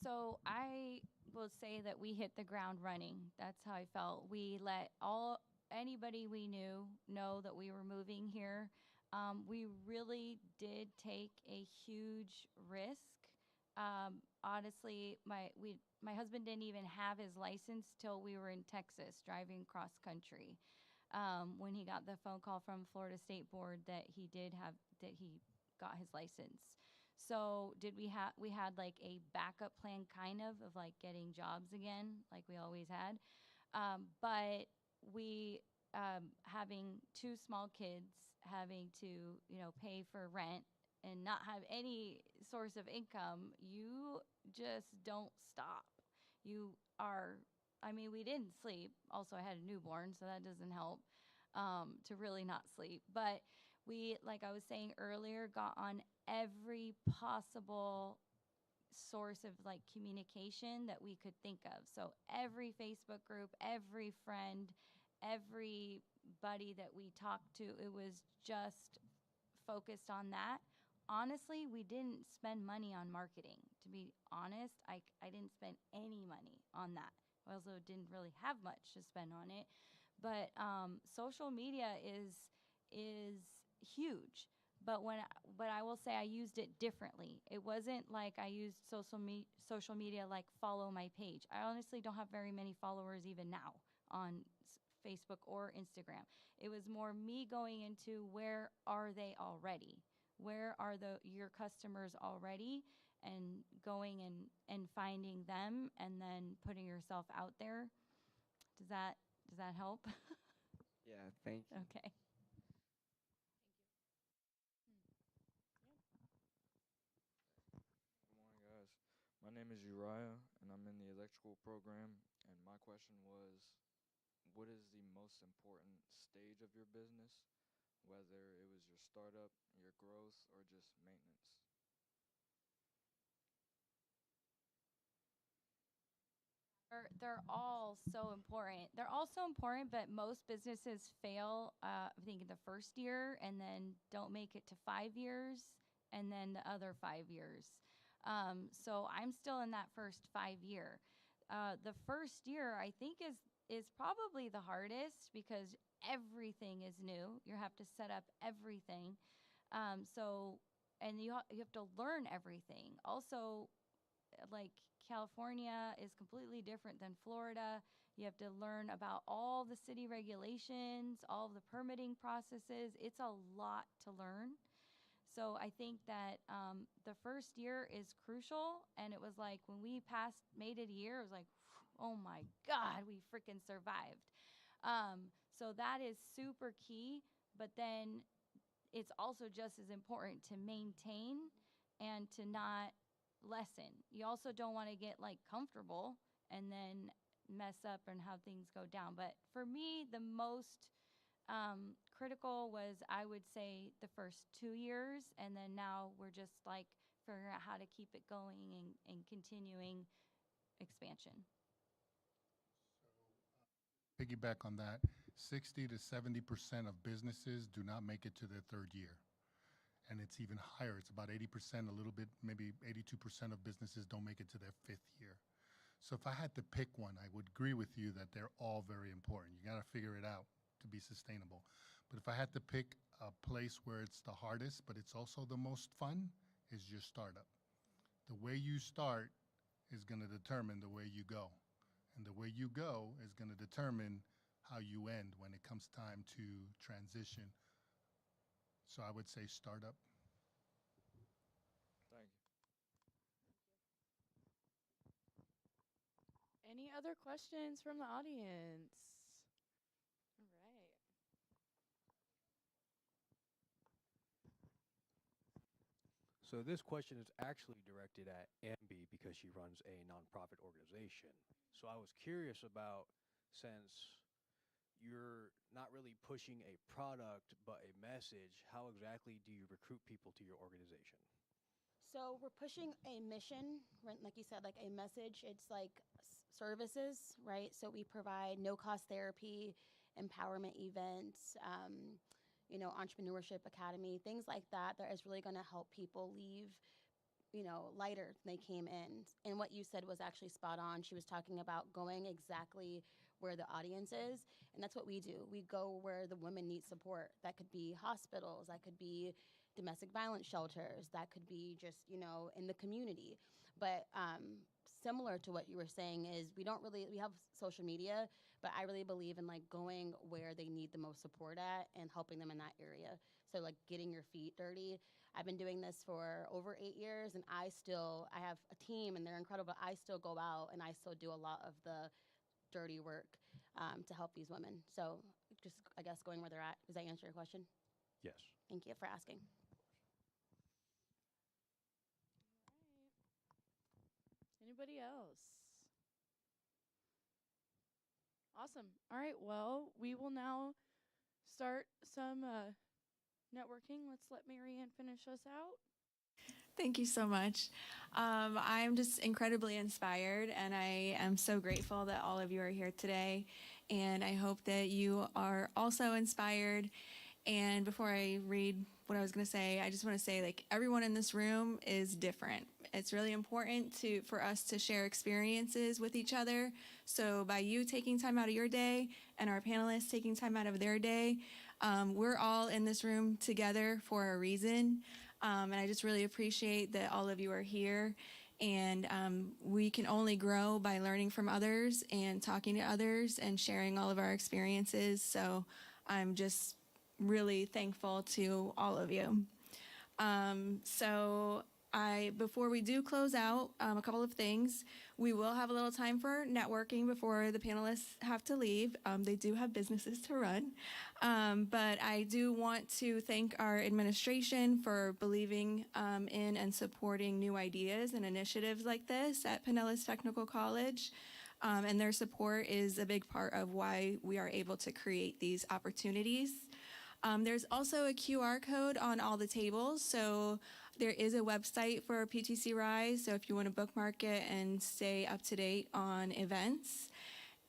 So I will say that we hit the ground running. That's how I felt. We let anybody we knew know that we were moving here. We really did take a huge risk. Honestly, my husband didn't even have his license till we were in Texas driving cross country. When he got the phone call from Florida State Board that he got his license. So we had like a backup plan kind of like getting jobs again, like we always had. But we, having two small kids, having to, pay for rent and not have any source of income, you just don't stop. We didn't sleep. Also, I had a newborn, so that doesn't help to really not sleep. But we, like I was saying earlier, got on every possible source of like communication that we could think of. So every Facebook group, every friend, everybody that we talked to, it was just focused on that. Honestly, we didn't spend money on marketing. To be honest, I didn't spend any money on that. I also didn't really have much to spend on it. But social media is huge. But I will say I used it differently. It wasn't like I used social media like follow my page. I honestly don't have very many followers even now on Facebook or Instagram. It was more me going into where are they already? Where are your customers already? And going and finding them and then putting yourself out there. Does that help? Yeah, thank you. Okay. Good morning, guys. My name is Uriah, and I'm in the electrical program. And my question was, what is the most important stage of your business, whether it was your startup, your growth, or just maintenance? They're all so important. They're all so important, but most businesses fail, I think, in the first year and then don't make it to 5 years and then the other 5 years. So I'm still in that first 5 year. The first year, I think, is probably the hardest because everything is new. You have to set up everything. And you have to learn everything. Also, like California is completely different than Florida. You have to learn about all the city regulations, all of the permitting processes. It's a lot to learn. So I think that the first year is crucial. And it was like when we made it a year, it was like, oh my God, we freaking survived. So that is super key. But then it's also just as important to maintain and to not lessen. You also don't want to get like comfortable and then mess up and how things go down. But for me, the most critical was, I would say, the first 2 years. And then now we're just like figuring out how to keep it going and continuing expansion. Piggyback on that, 60 to 70% of businesses do not make it to their third year. And it's even higher. It's about 80%, a little bit, maybe 82% of businesses don't make it to their fifth year. So if I had to pick one, I would agree with you that they're all very important. You got to figure it out to be sustainable. But if I had to pick a place where it's the hardest, but it's also the most fun, is your startup. The way you start is going to determine the way you go. And the way you go is going to determine how you end when it comes time to transition. So I would say startup. Thank you. Any other questions from the audience? All right. So this question is actually directed at Ambi because she runs a nonprofit organization. So I was curious about, since you're not really pushing a product but a message, how exactly do you recruit people to your organization? So we're pushing a mission, right, like you said, like a message. It's like services, right? So we provide no-cost therapy, empowerment events, entrepreneurship academy, things like that. That is really going to help people leave, lighter than they came in. And what you said was actually spot on. She was talking about going exactly where the audience is, and that's what we do. We go where the women need support. That could be hospitals, that could be domestic violence shelters, that could be just, in the community. But similar to what you were saying is we have social media, but I really believe in like going where they need the most support at and helping them in that area. So like getting your feet dirty. I've been doing this for over 8 years, and I have a team and they're incredible. I still go out and I still do a lot of the dirty work to help these women. So just, I guess, going where they're at. Does that answer your question? Yes. Thank you for asking. Anybody else? Awesome. All right. Well, we will now start some networking. Let's let Marianne finish us out. Thank you so much. I'm just incredibly inspired, and I am so grateful that all of you are here today. And I hope that you are also inspired. And before I read what I was going to say, I just want to say, like, everyone in this room is different. It's really important for us to share experiences with each other. So by you taking time out of your day and our panelists taking time out of their day, we're all in this room together for a reason. And I just really appreciate that all of you are here. And we can only grow by learning from others and talking to others and sharing all of our experiences. So I'm just really thankful to all of you. Before we do close out, a couple of things. We will have a little time for networking before the panelists have to leave. They do have businesses to run. But I do want to thank our administration for believing in and supporting new ideas and initiatives like this at Pinellas Technical College. And their support is a big part of why we are able to create these opportunities. There's also a QR code on all the tables. So there is a website for PTC Rise. So if you want to bookmark it and stay up to date on events.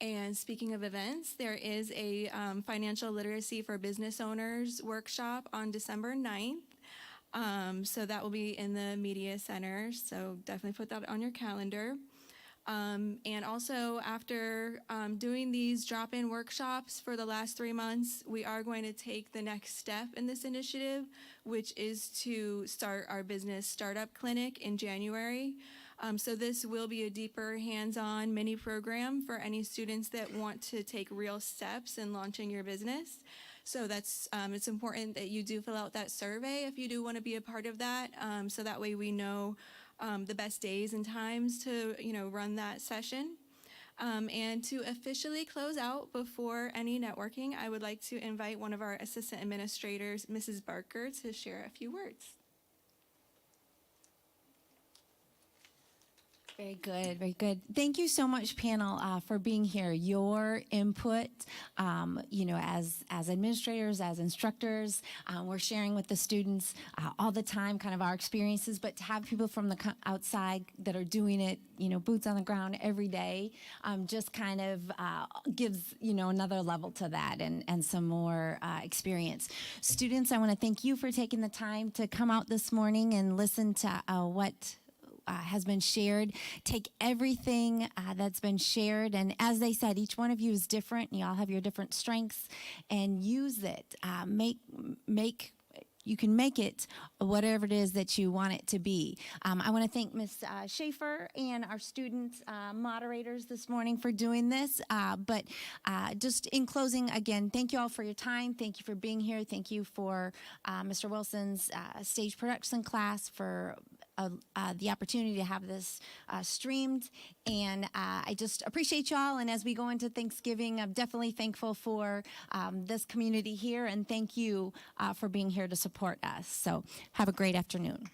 And speaking of events, there is a financial literacy for business owners workshop on December 9th. So that will be in the media center. So definitely put that on your calendar. And also, after doing these drop-in workshops for the last 3 months, we are going to take the next step in this initiative, which is to start our business startup clinic in January. So this will be a deeper hands-on mini program for any students that want to take real steps in launching your business. So it's important that you do fill out that survey if you do want to be a part of that. So that way we know the best days and times to, run that session. And to officially close out before any networking, I would like to invite one of our assistant administrators, Mrs. Barker, to share a few words. Very good, very good. Thank you so much, panel, for being here. Your input, as administrators, as instructors, we're sharing with the students all the time kind of our experiences, but to have people from the outside that are doing it, boots on the ground every day, just kind of gives, another level to that and some more experience. Students, I want to thank you for taking the time to come out this morning and listen to what has been shared. Take everything that's been shared, and as they said, each one of you is different, and you all have your different strengths, and use it. You can make it whatever it is that you want it to be. I want to thank Ms. Schaefer and our student moderators this morning for doing this. But just in closing, again, thank you all for your time. Thank you for being here. Thank you for Mr. Wilson's stage production class for the opportunity to have this streamed. And I just appreciate y'all. And as we go into Thanksgiving, I'm definitely thankful for this community here. And thank you for being here to support us. So have a great afternoon.